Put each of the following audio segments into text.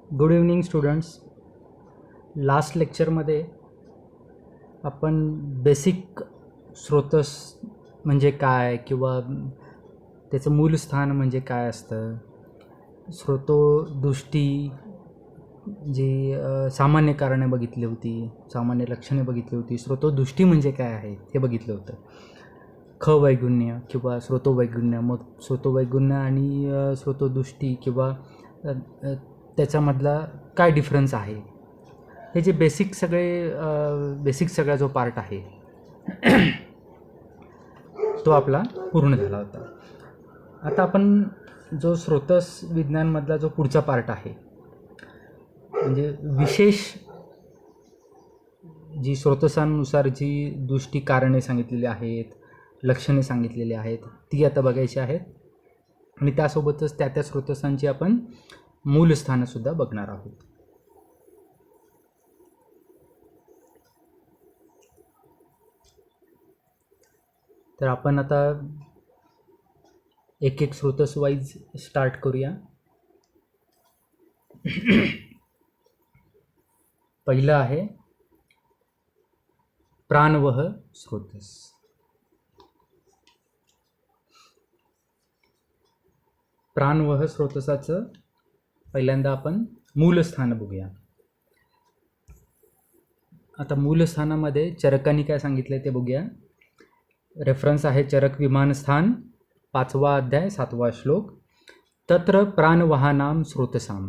Good evening students. Last लेक्चरमध्ये आपण basic स्रोतस म्हणजे काय किंवा त्याचं मूलस्थान म्हणजे काय असतं, स्रोतोदुष्टी जी सामान्य कारणे बघितली होती, सामान्य लक्षणे बघितली होती, स्रोतोदुष्टी म्हणजे काय आहे हे बघितलं होतं. ख वैगुण्य किंवा स्रोतोवैगुण्य, मग स्रोतोवैगुण्य आणि स्रोतोदुष्टी किंवा त्याच्यामधला काय डिफरन्स आहे, हे जे बेसिक सगळा जो पार्ट आहे तो आपला पूर्ण झाला होता. आता आपण जो स्रोतस विज्ञानमधला जो पुढचा पार्ट आहे, म्हणजे विशेष जी स्रोतसांनुसार जी दृष्टी कारणे सांगितलेली आहेत, लक्षणे सांगितलेली आहेत, ती आता बघायची आहेत. आणि त्यासोबतच त्या स्रोतसांची आपण मूलस्थानंसुद्धा बघणार आहोत. तर आपण आता एक एक स्रोतस वाईज स्टार्ट करूया. पहिलं आहे प्राणवह स्रोतस. प्राणवह स्रोतसाचं पहिल्यांदा आपण मूलस्थान बघूया. आता मूलस्थानामध्ये चरकांनी काय सांगितलं ते बघूया. रेफरन्स आहे चरक विमानस्थान, 5वा अध्याय 7वा श्लोक. तत्र प्राणवहानां स्रोतसां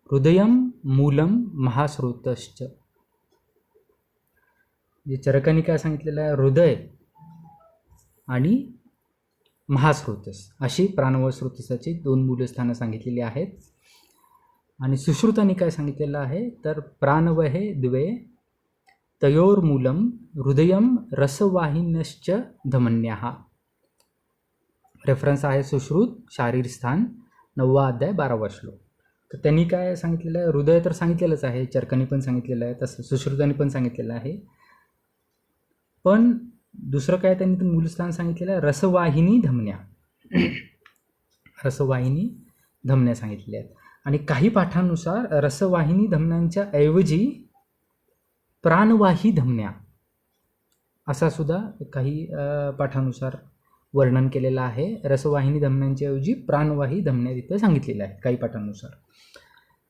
हृदयं मूलं महास्रोतश्च. जे चरकांनी काय सांगितलेलं आहे, हृदय आणि महास्रोतस अशी प्राणवह स्रोतसाची 2 मूलस्थानं सांगितलेली आहेत. आणि सुश्रुतांनी काय सांगितलेलं आहे, तर प्राणवहे द्वे तयोर्मूलं हृदयं रसवाहिन्यश्च धमन्याः. रेफरन्स आहे सुश्रुत शारीर स्थान, 9वा अध्याय 12वा श्लोक. तर त्यांनी काय सांगितलेलं आहे, हृदय तर सांगितलेलंच आहे, चरकांनी पण सांगितलेलं आहे, तसं सुश्रुतांनी पण सांगितलेलं आहे. पण दुसरं काय त्यांनी मूलस्थान सांगितलेलं आहे, रसवाहिनी धमन्या. रसवाहिनी धमन्या सांगितलेल्या आहेत. आणि काही पाठांनुसार रसवाहिनी धमन्यांच्या ऐवजी प्राणवाही धमन्या असा सुद्धा काही पाठानुसार वर्णन केलेलं आहे. रसवाहिनी धमन्यांच्या ऐवजी प्राणवाही धमन्या तिथं सांगितलेल्या आहेत काही पाठांनुसार.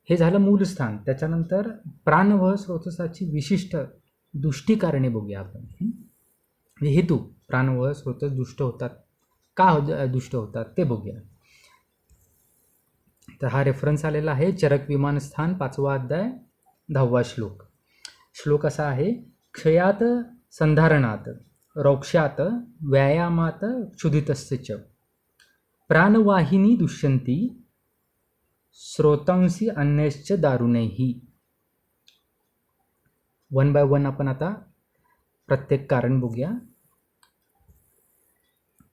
हे झालं मूलस्थान. त्याच्यानंतर प्राणवह स्रोतसाची विशिष्ट दुष्टी कारणे बघूया आपण. म्हणजे हेतू, प्राणवह स्रोतस दुष्ट होतात, का दुष्ट होतात ते बघूया. तर हा रेफरन्स आलेला आहे चरक विमानस्थान, 5वा अध्याय 10वा श्लोक. श्लोक असा आहे, क्षयात संधारणात रौक्ष्यात व्यायामात क्षुधितस्य च प्राणवाहिनी दुष्यंती स्रोतांसी अन्यश्च दारुणैहि. 1 बाय 1 आपण आता प्रत्येक कारण बघूया.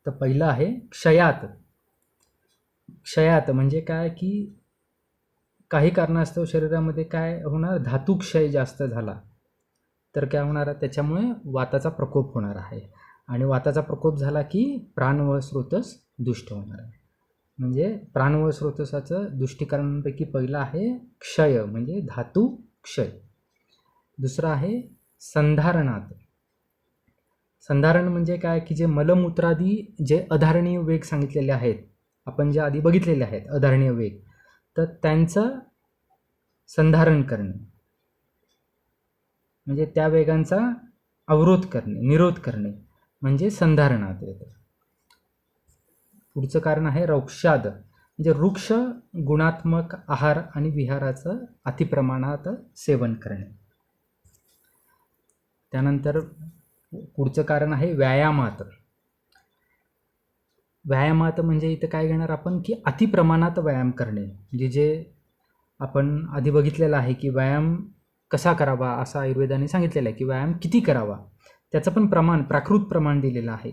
तर पहिलं आहे क्षयात. क्षयात म्हणजे काय, की काही कारणास्तव शरीरामध्ये काय होणार, धातुक्षय जास्त झाला तर काय होणार, त्याच्यामुळे वाताचा प्रकोप होणार आहे. आणि वाताचा प्रकोप झाला की प्राणवह स्रोतस दुष्ट होणार आहे. म्हणजे प्राणवह स्रोतसाचं दुष्टीकरणांपैकी पहिलं आहे क्षय, म्हणजे धातू क्षय. दुसरं आहे संधारणात. संधारण म्हणजे काय, की जे मलमूत्रादी जे अधारणीय वेग सांगितलेले आहेत, आपण जे आधी बघितलेले आहेत अधारणीय वेग, तर त्यांचं संधारण करणे म्हणजे त्या वेगांचा अवरोध करणे, निरोध करणे म्हणजे संधारणात येतं. पुढचं कारण आहे रौक्ष्याद, म्हणजे वृक्ष गुणात्मक आहार आणि विहाराचं अतिप्रमाणात सेवन करणे. त्यानंतर पुढचं कारण आहे व्यायामात. व्यायामात म्हणजे इथं काय घेणार आपण, की अतिप्रमाणात व्यायाम करणे. म्हणजे जे आपण आधी बघितलेलं आहे की व्यायाम कसा करावा, असं आयुर्वेदाने सांगितलेलं आहे की व्यायाम किती करावा, त्याचं पण प्रमाण, प्राकृत प्रमाण दिलेलं आहे.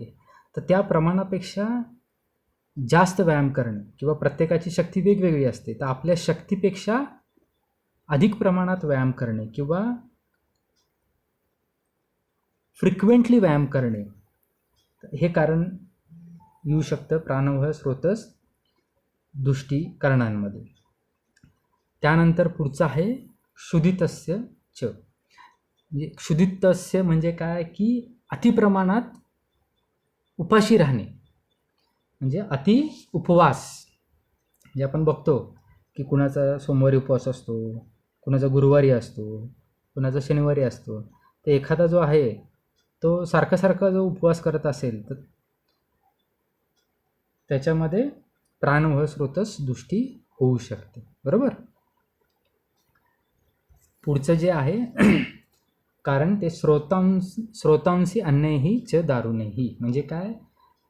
तर त्या प्रमाणापेक्षा जास्त व्यायाम करणे, किंवा प्रत्येकाची शक्ती वेगवेगळी असते, तर आपल्या शक्तीपेक्षा अधिक प्रमाणात व्यायाम करणे किंवा फ्रिक्वेंटली व्यायाम करणे, हे कारण येऊ शकतं प्राणवह स्रोतस दुष्टी कारणांमध्ये. त्यानंतर पुढचं आहे क्षुधितस्य च. म्हणजे क्षुधितस्य म्हणजे काय की अतिप्रमाणात उपाशी राहणे, म्हणजे अति उपवास. म्हणजे आपण बघतो की कुणाचा सोमवारी उपवास असतो, कुणाचा गुरुवारी असतो, कुणाचा शनिवारी असतो. तर एखादा जो आहे तो सारखा जो उपवास करत असेल तर त्याच्यामध्ये प्राणवह स्रोतस दृष्टी होऊ शकते. बरोबर. पुढचं जे आहे कारण ते स्रोतांशी अन्यही च दारुणेही. म्हणजे काय,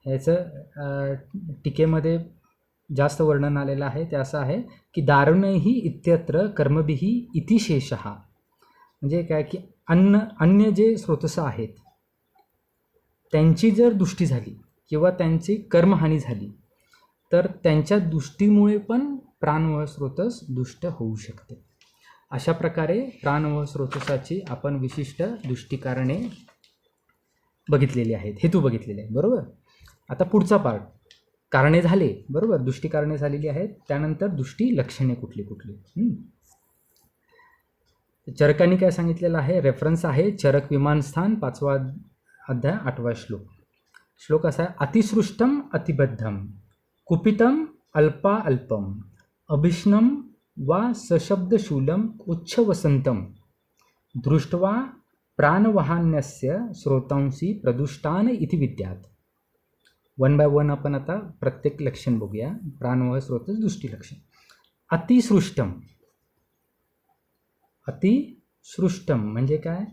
ह्याचं टीकेमध्ये जास्त वर्णन आलेलं आहे. ते असं आहे की दारुणेही इत्यत्र कर्मभिही इति शेषः. म्हणजे काय की अन्य जे स्रोतस आहेत त्यांची जर दृष्टी झाली किंवा त्यांची कर्महानी झाली तर त्यांच्या दृष्टीमुळे पण प्राणवह स्रोतस दुष्ट होऊ शकते. अशा प्रकारे प्राणवह स्रोतसाची आपण विशिष्ट दृष्टीकारणे बघितलेली आहेत, हेतू बघितलेले आहेत. बरोबर. आता पुढचा पार्ट, कारणे झाले. बरोबर, दृष्टीकारणे झालेली आहेत. त्यानंतर दृष्टी लक्षणे कुठली कुठली. चरकांनी काय सांगितलेलं आहे, रेफरन्स आहे चरक विमानस्थान 5वा अध्याय 8वा श्लोक. श्लोक असा आहे, अतिसृष्टम अतिबद्धम कुपितम अल्पा अल्पम अभिष्णम वा सशब्दशूलम उच्छवसंतम दृष्ट्वा प्राणवहान्यस्य स्रोतांशी प्रदुष्टान इति विद्यात. 1 बाय 1 आपण आता प्रत्येक लक्षण बघूया. प्राणवह स्रोतस दृष्टी लक्षण. अतिसृष्टम. अतिसृष्टम म्हणजे काय,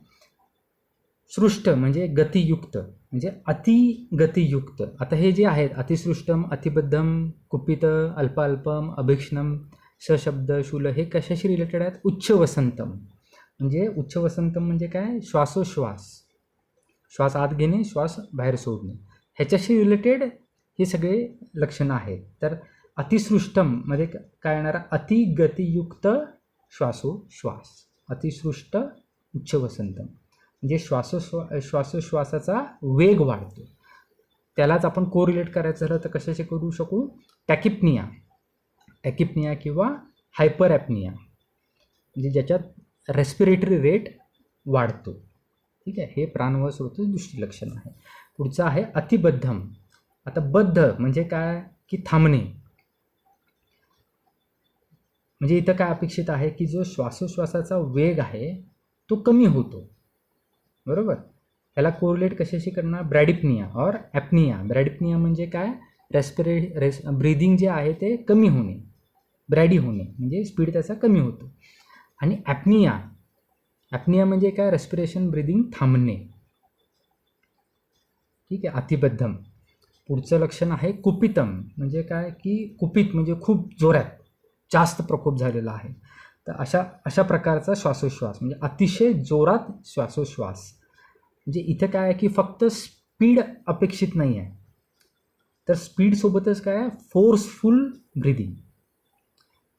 सृष्ट म्हणजे गतियुक्त, म्हणजे अतिगतियुक्त. आता हे जे आहेत अतिसृष्टम, अतिबद्धम, कुपित, अल्पाल्पम, अभिक्ष्णम, सशब्द, शूल, हे कशाशी रिलेटेड आहेत, उच्छवसंतम. म्हणजे उच्छवसंतम म्हणजे काय, श्वासोश्वास, श्वास आत घेणे, श्वास बाहेर सोडणे, ह्याच्याशी रिलेटेड हे सगळे लक्षणं आहेत. तर अतिसृष्टम मध्ये काय येणार, अतिगतियुक्त श्वासोश्वास. अतिसृष्ट उच्छवसंतम म्हणजे श्वासोश्वासाचा वेग वाढतो. त्यालाच आपण कोरिलेट करायचं झालं तर कशाशी करू शकू, टॅकिपनिया किंवा हायपर ॲपनिया, म्हणजे ज्याच्यात रेस्पिरेटरी रेट वाढतो. ठीक आहे, हे प्राणवह स्रोत दृष्टी लक्षण आहे. पुढचं आहे अतिबद्धम. आता बद्ध म्हणजे काय की थांबणे. म्हणजे इथं काय अपेक्षित आहे की जो श्वासोश्वासाचा वेग आहे तो कमी होतो. बरोबर. ह्याला कोरिलेट कशाशी करणार, ब्रॅडिपनिया और ॲपनिया. ब्रॅडिपनिया म्हणजे काय, ब्रीदिंग जे आहे ते कमी होणे, ब्रॅडी होणे, म्हणजे स्पीड त्याचा कमी होतो. आणि ॲपनिया म्हणजे काय, रेस्पिरेशन ब्रीदिंग थांबणे. ठीक आहे, अतिबद्धम. पुढचं लक्षण आहे कुपितम. म्हणजे काय की कुपित म्हणजे खूप जोरात जास्त प्रकोप झालेला आहे. तर अशा प्रकारचा श्वासोश्वास म्हणजे अतिशय जोरात श्वासोश्वास. म्हणजे इथं काय आहे की फक्त स्पीड अपेक्षित नाही आहे, तर स्पीडसोबतच काय आहे, फोर्सफुल ब्रिदिंग.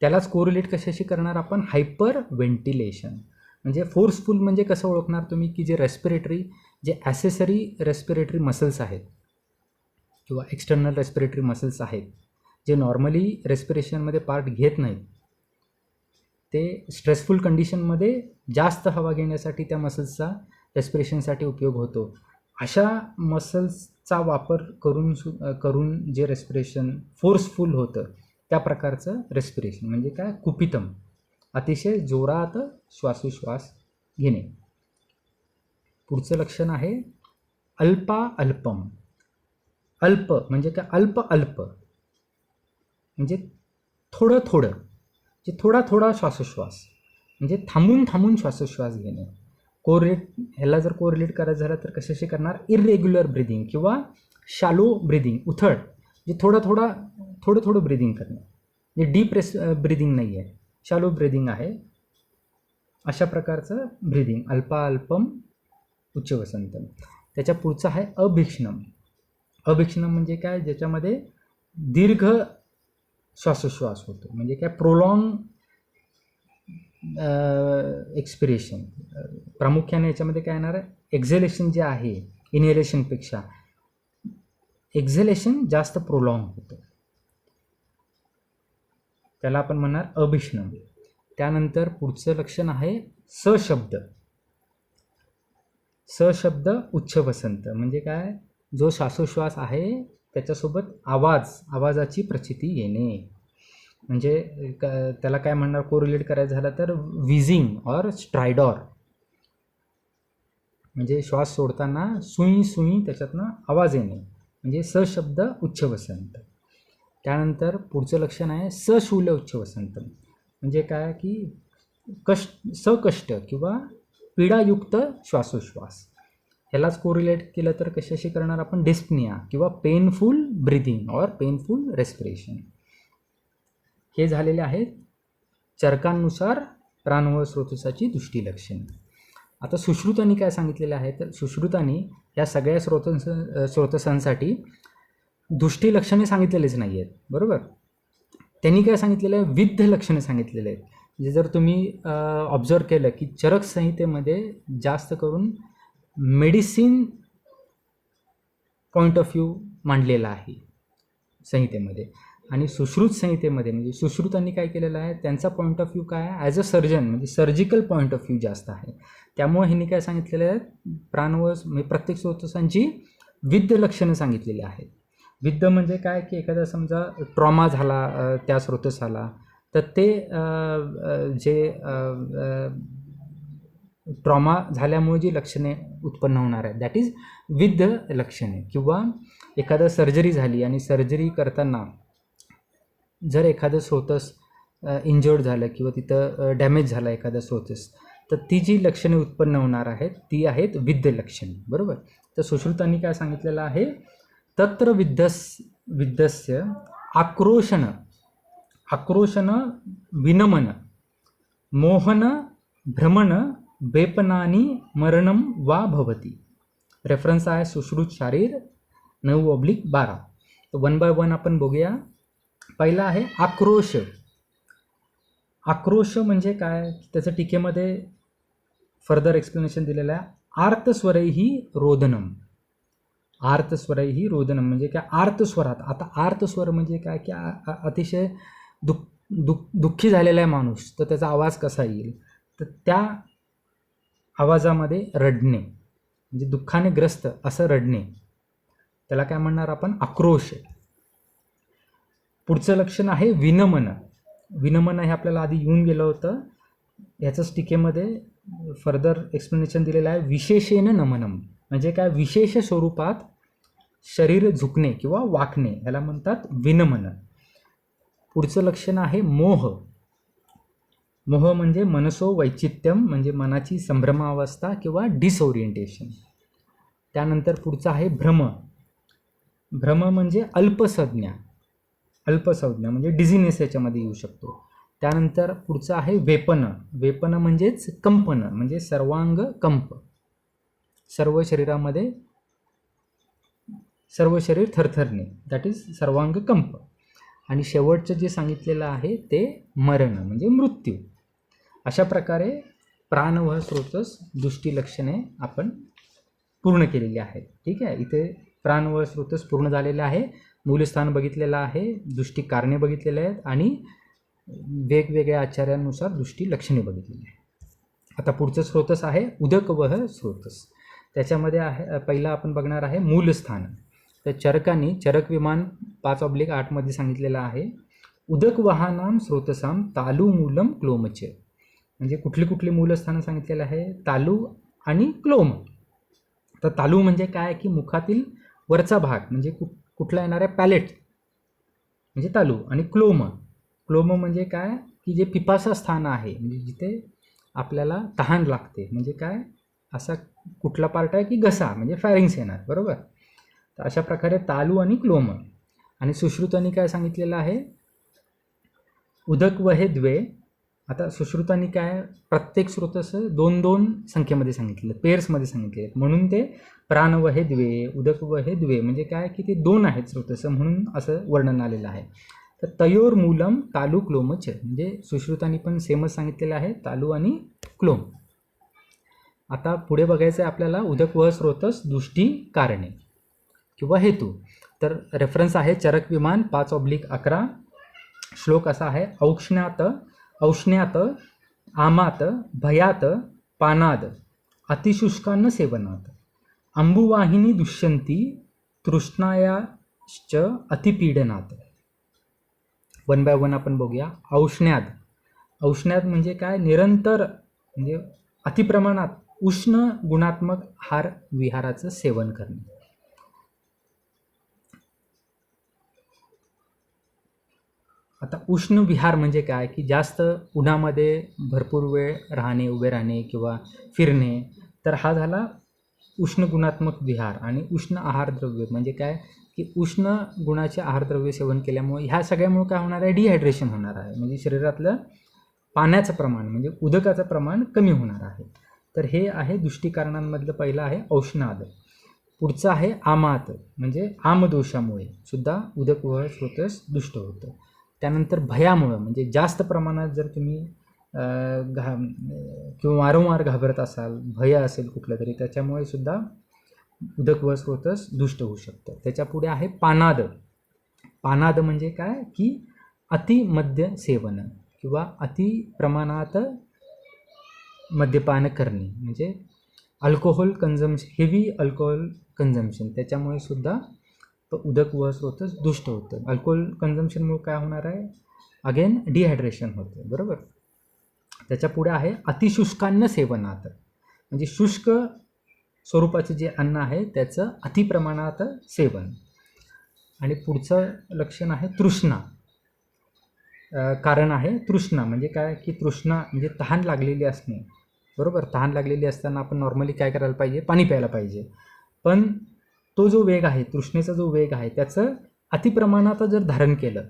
त्यालाच कोरिलेट कशाशी करणार आपण, हायपर व्हेंटिलेशन. म्हणजे फोर्सफुल म्हणजे कसं ओळखणार तुम्ही की जे ॲसेसरी रेस्पिरेटरी मसल्स आहेत किंवा एक्सटर्नल रेस्पिरेटरी मसल्स आहेत जे नॉर्मली रेस्पिरेशनमध्ये पार्ट घेत नाहीत, ते स्ट्रेसफुल कंडिशनमध्ये जास्त हवा घेण्यासाठी त्या मसल्सचा रेस्पिरेशनसाठी उपयोग होतो. अशा मसल्सचा वापर करून जे रेस्पिरेशन फोर्सफुल होतं त्या प्रकारचं रेस्पिरेशन म्हणजे काय, कुपितम, अतिशय जोरात श्वासोश्वास घेणे. पुढचं लक्षण आहे अल्पा अल्पम. अल्प म्हणजे काय, अल्प म्हणजे थोडं, जे थोडा श्वासोश्वास म्हणजे थांबून श्वासोश्वास घेणे. ह्याला जर कोरिलेट करायचं झालं तर कशाशी करणार, इरेग्युलर ब्रिदिंग किंवा शालो ब्रिदिंग, उथळ, म्हणजे थोडं ब्रिदिंग करणे. म्हणजे डीप ब्रिदिंग नाही आहे, शालो ब्रिदिंग आहे. अशा प्रकारचं ब्रिदिंग अल्पा अल्पम उच्चवसंतम. त्याच्या पुढचं आहे अभिक्ष्णम. अभिक्ष्णम म्हणजे काय, ज्याच्यामध्ये दीर्घ श्वासोश्वास होतो. म्हणजे काय, प्रोलॉंग एक्सपिरेशन. प्रामुख्याने याच्यामध्ये काय येणार आहे, एक्झेलेशन जे आहे इनहेलेशनपेक्षा एक्झेलेशन जास्त प्रोलॉंग होतं, त्याला आपण म्हणणार अभिक्ष्णम. त्यानंतर पुढचं लक्षण आहे सशब्द. सशब्द उच्छ्वसंत म्हणजे काय, जो श्वासोश्वास आहे त्याच्यासोबत आवाजाची प्रचिती येणे. म्हणजे त्याला काय म्हणणार, कोरिलेट करायचं झालं तर विझिंग और स्ट्रायडॉर, म्हणजे श्वास सोडताना सुई सुई त्याच्यातनं आवाज येणे म्हणजे सशब्द उच्छ्वसंत. त्यानंतर पुढचं लक्षण आहे सशूल उच्छ्वसंत. म्हणजे काय की सकष्ट किंवा पीडायुक्त श्वासोश्वास. ह्यालाच कोरिलेट केलं तर कशाशी करणार आपण, डिस्पनिया किंवा पेनफुल ब्रिदिंग और पेनफुल रेस्पिरेशन. हे झालेले आहेत चरकांनुसार प्राणवायू स्रोतसाची दृष्टी लक्षणे. आता सुश्रुतांनी काय सांगितलेलं आहे, तर सुश्रुतांनी या सगळ्या स्रोतसांसाठी दृष्टी लक्षणे सांगितलेलेच नाही आहेत, बरोबर. त्यांनी काय सांगितलेलं आहे, विद्ध लक्षणे सांगितलेले आहेत. म्हणजे जर तुम्ही ऑब्झर्व केलं की चरक संहितेमध्ये जास्त करून मेडिसिन पॉईंट ऑफ व्ह्यू मांडलेला आहे संहितेमध्ये, आणि सुश्रुत संहितेमध्ये म्हणजे सुश्रुतांनी काय केलेलं आहे, त्यांचा पॉईंट ऑफ व्ह्यू काय आहे, ॲज अ सर्जन म्हणजे सर्जिकल पॉईंट ऑफ व्ह्यू जास्त आहे. त्यामुळे ह्यांनी काय सांगितलेलं आहे, म्हणजे प्रत्येक स्रोतसांची विद्ध लक्षणं सांगितलेली आहेत. विद्ध म्हणजे काय की एखादा समजा ट्रॉमा झाला त्या स्रोतसाला, तर ते जे ट्रॉमा झाल्यामुळे जी लक्षणे उत्पन्न होणार आहेत दॅट इज विद्ध लक्षणे. किंवा एखादं सर्जरी झाली आणि सर्जरी करताना जर एखादं स्रोतस इंजर्ड झालं किंवा तिथं डॅमेज झाला एखादा स्रोतस, तर ती जी लक्षणे उत्पन्न होणार आहेत ती आहेत विद्ध लक्षणे, बरोबर. तर सुश्रुतांनी काय सांगितलेलं आहे, तत्र विद्धस्य आक्रोशन विनमन मोहन भ्रमण वेपनानी मरणम वा भवती. रेफरन्स आहे सुश्रुत शारीर 9/12. तर 1 by 1 आपण बघूया. पहिला आहे आक्रोश. आक्रोश म्हणजे काय, त्याचं टीकेमध्ये फर्दर एक्सप्लेनेशन दिलेलं आहे. आर्तस्वरैही रोदनम. आर्तस्वरैही रोदनम म्हणजे काय, आर्तस्वरात. आता आर्तस्वर म्हणजे काय की अतिशय दुःखी झालेला आहे माणूस, तर त्याचा आवाज कसा येईल, तर त्या आवाजामध्ये रडणे म्हणजे दुःखाने ग्रस्त असं रडणे, त्याला काय म्हणणार आपण, आक्रोश. पुढचं लक्षण आहे विनमन. विनमन हे आपल्याला आधी येऊन गेलं होतं, ह्याचंच टीकेमध्ये फर्दर एक्सप्लेनेशन दिलेलं आहे. विशेषेन नमनम म्हणजे काय, विशेष स्वरूपात शरीर झुकणे किंवा वाकणे, ह्याला म्हणतात विनमन. पुढचं लक्षण आहे मोह. मोह म्हणजे मनसो वैचित्यम म्हणजे मनाची संभ्रमावस्था किंवा डिसओरिएंटेशन. त्यानंतर पुढचं आहे भ्रम. भ्रम म्हणजे अल्पसंज्ञा म्हणजे डिझिनेस याच्यामध्ये येऊ शकतो. त्यानंतर पुढचं आहे वेपन. वेपन म्हणजेच कंपन म्हणजे सर्वांग कंप, सर्व शरीर थरथरणे, दॅट इज सर्वांग कंप. आणि शेवटचं जे सांगितलेलं आहे ते मरण म्हणजे मृत्यू. अशा प्रकारे प्राणवह स्रोतस दृष्टी लक्षणे आपण पूर्ण केलेली आहेत. ठीक आहे, इथे प्राणवह स्रोतस पूर्ण झालेले आहे. मूलस्थान बघितलेलं आहे, दृष्टी कारणे बघितलेले आहेत आणि वेगवेगळ्या आचार्यांनुसार दृष्टी लक्षणे बघितलेली आहे. आता पुढचं स्रोतस आहे उदकवह स्रोतस. त्याच्यामध्ये आहे पहिला आपण बघणार आहे मूलस्थान. तर चरकांनी चरक विमान 5/8 मध्ये सांगितलेलं आहे, उदकवहानाम स्रोतसाम तालू मूलम क्लोमच. म्हणजे कुठली मूलस्थानं सांगितलेलं आहे, तालू आणि क्लोम. तर तालू म्हणजे काय की मुखातील वरचा भाग म्हणजे कुठला येणार आहे, पॅलेट म्हणजे तालू. आणि क्लोम म्हणजे काय की जे पिपासा स्थान आहे म्हणजे जिथे आपल्याला तहान लागते, म्हणजे काय असा कुठला पार्ट आहे की घसा म्हणजे फॅरिंग्स येणार, बरोबर. तर अशा प्रकारे तालू आणि क्लोम. आणि सुश्रुतांनी काय सांगितलेलं आहे, उदकवहे द्वे. आता सुश्रुतांनी काय प्रत्येक स्रोतस 2-2 संख्येमध्ये सांगितले, पेअर्समध्ये सांगितले, म्हणून ते प्राणवहे द्वे उदकवहे द्वे म्हणजे काय की ते 2 आहेत स्रोतस म्हणून असं वर्णन आलेलं आहे. तर तयोर मूलम तालू क्लोमच म्हणजे सुश्रुतांनी पण सेमच सांगितलेलं आहे, तालू आणि क्लोम. आता पुढे बघायचं आहे आपल्याला उदकवह स्रोतस दृष्टी कारणे किंवा हेतू. तर रेफरन्स आहे चरक विमान 5/11. श्लोक असा आहे, औक्ष्ण्यात औष्ण्यात आमात भयात पानाद अतिशुष्कान्न सेवनात अंबुवाहिनी दुष्यंती तृष्णायाश्च अतिपीडनात. वन बाय वन आपण बघूया. औष्ण्यात म्हणजे काय? निरंतर म्हणजे अतिप्रमाणात उष्ण गुणात्मक आहार विहाराचं सेवन करणे. आता उष्ण विहार म्हणजे काय? की जास्त उन्हामध्ये भरपूर वेळ राहणे, उभे राहणे किंवा फिरणे, तर हा झाला उष्ण गुणात्मक विहार. आणि उष्ण आहारद्रव्य म्हणजे काय? की उष्ण गुणाचे आहारद्रव्य सेवन केल्यामुळे ह्या सगळ्यामुळे काय होणार आहे? डिहायड्रेशन होणार आहे. म्हणजे शरीरातलं पाण्याचं प्रमाण म्हणजे उदकाचं प्रमाण कमी होणार आहे. तर हे आहे दुष्टीकारणांमधलं पहिलं आहे औष्णाद. पुढचं आहे आमात म्हणजे आमदोषामुळे सुद्धा उदक व स्रोतस दुष्ट होतं. त्यानंतर भयामुळं म्हणजे जास्त प्रमाणात जर तुम्ही किंवा वारंवार घाबरत असाल, भय असेल कुठलं तरी, त्याच्यामुळे सुद्धा उदक व स्रोतस दुष्ट होऊ शकतं. त्याच्यापुढे आहे पानाद. पानाद म्हणजे काय? की अतिमद्य सेवन किंवा अति प्रमाणात मद्यपान करणे म्हणजे alcohol consumption, heavy alcohol consumption, त्याच्यामुळे सुद्धा उदक व स्रोतस दुष्ट होतं. अल्कोहोल कन्झम्शनमुळे काय होणार आहे? अगेन डिहायड्रेशन होतं. बरोबर. त्याच्यापुढे आहे अतिशुष्कान्न सेवनात म्हणजे शुष्क स्वरूपाचे जे अन्न आहे त्याचं अतिप्रमाणात सेवन. आणि पुढचं लक्षण आहे तृष्णा. कारण आहे तृष्णा म्हणजे काय? की तृष्णा म्हणजे तहान लागलेली असणे. बरोबर. तहान लागलेली असताना आपण नॉर्मली काय करायला पाहिजे? पाणी प्यायला पाहिजे. पण तो जो वेग आहे, तृष्णेचा जो वेग आहे, त्याचं अतिप्रमाणात जर धारण केलं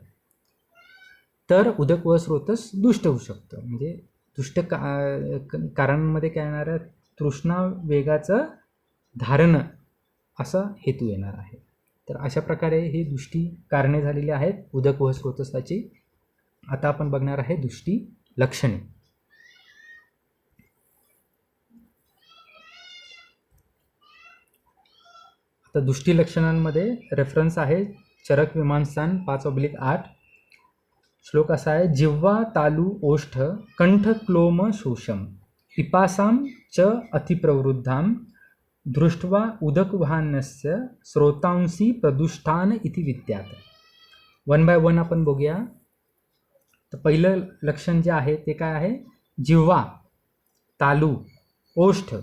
तर उदक व स्रोतस दुष्ट होऊ शकतं. म्हणजे दुष्ट कारांमध्ये काय येणार आहे? तृष्णा वेगाचं धारण असा हेतू येणार आहे. तर अशा प्रकारे ही दुष्टी कारणे झालेली आहेत उदक व स्रोतसाची. आता आपण बघणार आहे दुष्टी लक्षणे. आता दुष्टी लक्षणांमध्ये रेफरन्स आहे चरक विमानस्थान 5/8. श्लोक असा आहे. जिव्हा तालू ओष्ठ कंठ क्लोम शोषम पिपासाम च अतिप्रवृद्धाम दृष्ट्वा उदकवाहनस्य स्रोतांसी प्रदुष्टान इति विद्यात. वन बाय वन आपण बघूया. तर पहिलं लक्षण जे आहे ते काय आहे? जिव्हा, तालू, ओष्ठ,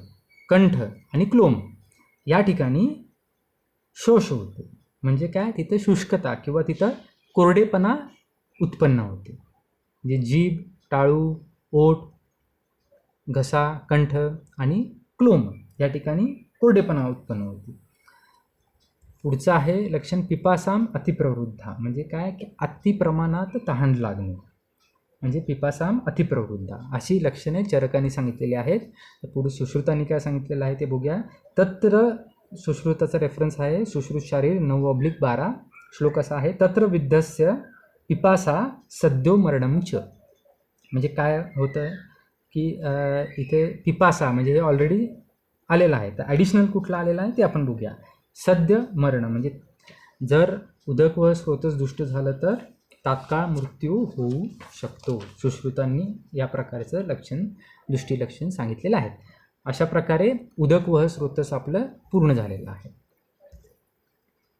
कंठ आणि क्लोम या ठिकाणी शोष होते. म्हणजे काय? तिथं शुष्कता किंवा तिथं कोरडेपणा उत्पन्न होते. म्हणजे जीभ, टाळू, ओठ, घसा, कंठ आणि क्लोम या ठिकाणी कोरडेपणा उत्पन्न होते. पुढचं आहे लक्षण पिपासाम अतिप्रवृद्धा म्हणजे काय? की अतिप्रमाणात तहान लागणे म्हणजे पिपासाम अतिप्रवृद्धा. अशी लक्षणे चरकांनी सांगितलेली आहेत. तर पुढे सुश्रुतांनी काय सांगितलेलं आहे ते बघूया. तत्र सुश्रुताचा रेफरन्स आहे सुश्रुत शारीर 9/12. श्लोक असा आहे. तत्र विद्धस्य पिपासा सद्यो मरणम च. म्हणजे काय होतं की इथे पिपासा म्हणजे हे ऑलरेडी आलेलं आहे. तर ॲडिशनल कुठला आलेला आहे ते आपण बघूया. सद्य मरण म्हणजे जर उदक व स्रोतस दुष्ट झालं तर तात्काळ मृत्यू होऊ शकतो. सुश्रुतांनी या प्रकारचं लक्षण दुष्टी लक्षण सांगितलेलं आहे. अशा प्रकारे उदक व स्रोतस आपलं पूर्ण झालेलं आहे.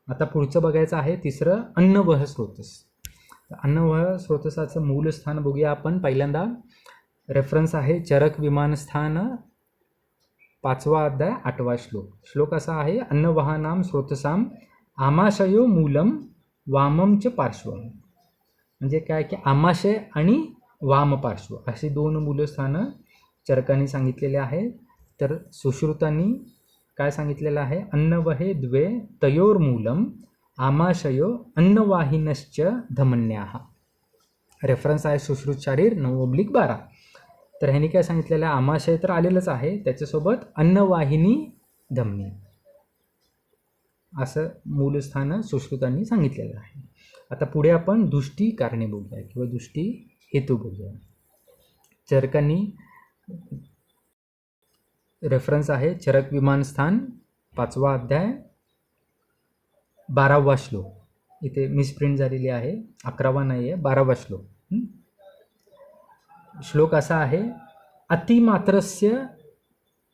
आता पुढचं बघायचं आहे तिसरं अन्न वह स्रोतस. अन्न वह स्रोतसाचं मूल स्थान बघूया आपण. पहिल्यांदा रेफरन्स आहे चरक विमानस्थान 5/8 श्लोक. श्लोक असा आहे. अन्नवाहनाम स्रोतसाम आमाशयो मूलम वामम च पार्श्वम. म्हणजे काय? की आमाशय आणि वाम पार्श्व अशी दोन मूलस्थानं चरकांनी सांगितलेले आहेत. तर सुश्रुतांनी काय सांगितलेलं आहे? अन्नवहे द्वे तयोर्मूलम आमाशयो अन्नवाहिनश्च धमन्याः. रेफरन्स आहे सुश्रुत शारीर 9/12. तर ह्याने काय सांगितलेलं आहे? आमाशय तर आलेलंच आहे, त्याच्यासोबत अन्नवाहिनी धमनी असं मूलस्थान सुश्रुतांनी सांगितलेलं आहे. आता पुढे आपण दुष्टी कारणे बघूया किंवा दुष्टी हेतू बघूया. चरकांनी रेफरन्स आहे चरक विमानस्थान 5/12 12वा श्लोक. इथे मिसप्रिंट झालेली आहे, 11वा नाही आहे, 12वा श्लोक. श्लोक असा आहे, अतिमात्रस्य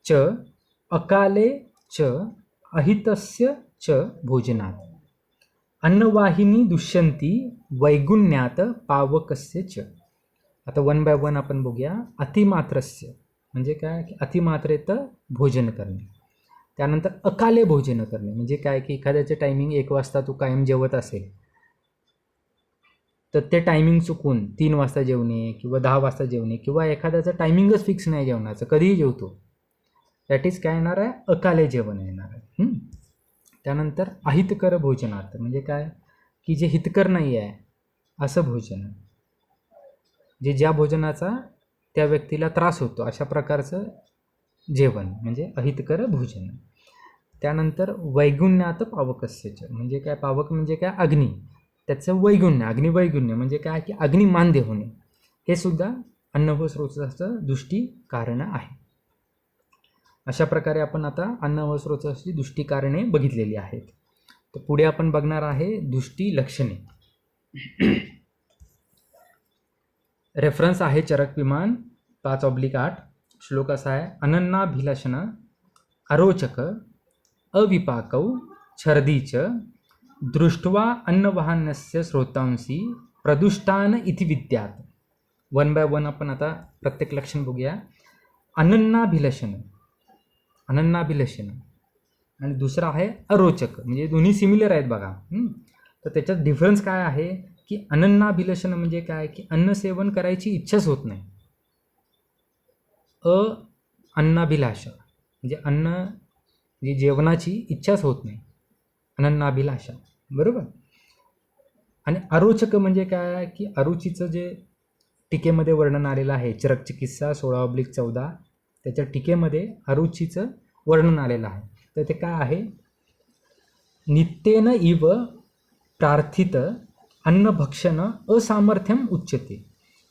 च अकाले च अहितस्य च भोजनात अन्नवाहिनी दुष्यंती वैगुण्यात पावकस्य च. आता वन बाय वन आपण बघूया. अतिमात्रस्य म्हणजे काय, की अतिमात्रेत भोजन करणे. त्यानंतर अकाले भोजन करणे म्हणजे काय, की एखाद्याचं टायमिंग 1 वाजता तू कायम जेवत असेल तर ते टायमिंग चुकून 3 वाजता जेवणे किंवा 10 वाजता जेवणे, किंवा एखाद्याचं टायमिंगच फिक्स नाही जेवणाचं, कधीही जेवतो, दॅट इज काय येणार आहे, अकाले जेवण येणार आहे. त्यानंतर अहितकर भोजनार्थ म्हणजे काय, की जे हितकर नाही आहे असं भोजन, जे ज्या भोजनाचा त्या व्यक्तीला त्रास होतो अशा प्रकारचं जेवण म्हणजे अहितकर भोजन. त्यानंतर वैगुण्यात पावकस्यच म्हणजे काय, पावक म्हणजे काय, अग्नी, त्याचं वैगुण्य, अग्निवैगुण्य म्हणजे काय, की अग्नी मांद्य होणे, हे सुद्धा अन्न व स्रोताचं दुष्टी कारण आहे. अशा प्रकारे आपण आता अन्न व स्रोताची दुष्टी कारणे बघितलेली आहेत. तर पुढे आपण बघणार आहे दुष्टी लक्षणे. रेफरन्स आहे चरक विमान 5/8. श्लोक असा आहे, अनन्नाभिलषण अरोचक अविपाकौ छर्दीच दृष्ट्वा अन्नवाहनस्य स्रोतांसी प्रदुष्टान इति विद्यात. वन बाय वन आपण आता प्रत्येक लक्षण बघूया. अनन्नाभिलषण, अनन्नाभिलषण, आणि दुसरा आहे अरोचक, म्हणजे दोन्ही सिमिलर आहेत बघा. तर त्याच्यात डिफरन्स काय आहे, की अनन्नाभिलषण म्हणजे काय, की अन्न सेवन करायची इच्छाच होत नाही. अन्नाभिलाषा म्हणजे अन्न, म्हणजे जेवणाची इच्छाच होत नाही, अनन्नाभिलाषा, बरोबर. आणि अरोचक म्हणजे काय, की अरुचीचं जे टीकेमध्ये वर्णन आलेलं आहे, चरक चिकित्सा 16/14, त्याच्या टीकेमध्ये अरुचीचं वर्णन आलेलं आहे. तर ते काय आहे, नित्येन इव प्रार्थित अन्नभक्षण असामर्थ्यम उच्यते.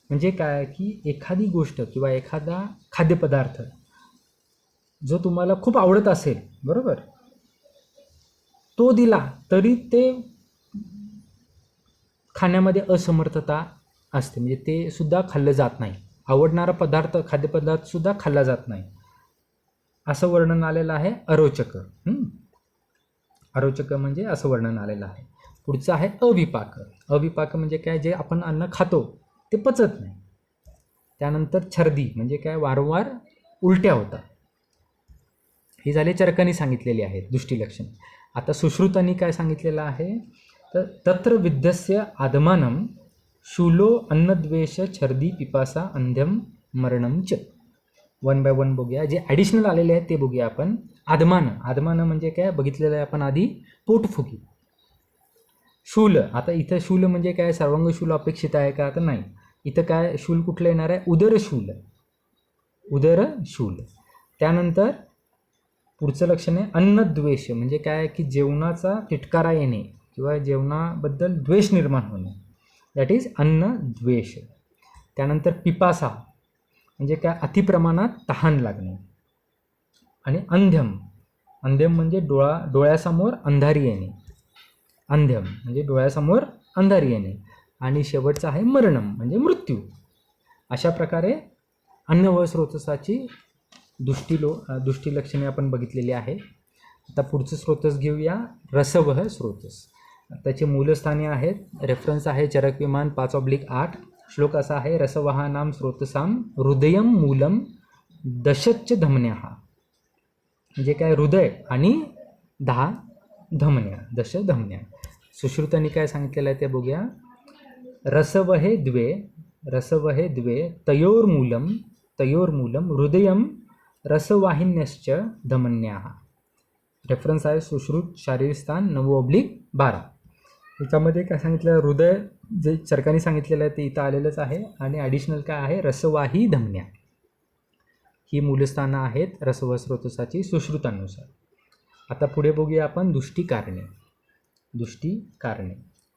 म्हणजे काय, की एखादी गोष्ट किंवा एखादा खाद्यपदार्थ जो तुम्हाला खूप आवडत असेल, बरोबर, तो दिला तरी ते खाण्यामध्ये असमर्थता असते, म्हणजे ते सुद्धा खाल्लं जात नाही. आवडणारा पदार्थ, खाद्यपदार्थसुद्धा खाल्ला जात नाही, असं वर्णन आलेलं आहे अरोचक. अरोचक म्हणजे असं वर्णन आलेलं आहे. पुढचं आहे अविपाक. अविपाक म्हणजे काय, जे आपण अन्न खातो ते पचत नाही. त्यानंतर छर्दी म्हणजे काय, वारंवार उलट्या होतात. ही झाले चरकांनी सांगितलेली आहेत दुष्टी लक्षण. आता सुश्रुतांनी काय सांगितलेलं आहे, तर तत्र विद्यस्य आदमानं शूलो अन्नद्वेष छर्दी पिपासा अंध्यम मरणम च. वन बाय वन बघूया. जे ॲडिशनल आलेले आहेत ते बघूया आपण. आदमानं, आदमानं म्हणजे काय बघितलेलं आहे आपण आधी, पोटफुगी. शूल, आता इथं शूल म्हणजे काय, सर्वांग शूल अपेक्षित आहे का, तर नाही. इथं काय शूल कुठलं येणार आहे, उदरशूल, उदरशूल. त्यानंतर पुढचं लक्षण आहे अन्नद्वेष म्हणजे काय, की जेवणाचा तिटकारा येणे किंवा जेवणाबद्दल द्वेष निर्माण होणे, दॅट इज अन्नद्वेष. त्यानंतर पिपासा म्हणजे काय, अतिप्रमाणात तहान लागणे. आणि अंध्यम, अंध्यम म्हणजे डोळ्यासमोर अंधारी येणे, अंध्यम म्हणजे डोळ्यासमोर अंधारी येणे. आणि शेवटचं आहे मरणम म्हणजे मृत्यू. अशा प्रकारे अन्न व स्रोतसाची दुष्टी लक्षणे आपण बघितलेली आहे. आता पुढचं स्रोतस घेऊया, रसवह स्रोतस. त्याचे मूलस्थाने आहेत. रेफरन्स आहे चरक विमान 5/8. श्लोक असा आहे, रसवहानाम स्रोतसाम हृदयम मूलम दशच्च धमन्याः. म्हणजे काय, हृदय आणि 10 धमन्या, दश धमन्या. सुश्रुतांनी काय सांगितलेलं आहे ते बघूया. रसवहे द्वे तयोर्मूलम हृदयम रसवाहिन्यश्च धमन्याः. रेफरन्स आहे सुश्रुत शारीरिक स्थान 9/12. त्याच्यामध्ये काय सांगितलं, हृदय जे चरकांनी सांगितलेलं आहे ते इथं आलेलंच आहे. आणि ॲडिशनल काय आहे, रसवाही धमन्या, ही मूलस्थानं आहेत रसव स्रोतसाची सुश्रुतांनुसार. आता पुढे बघूया आपण दुष्टी कारणे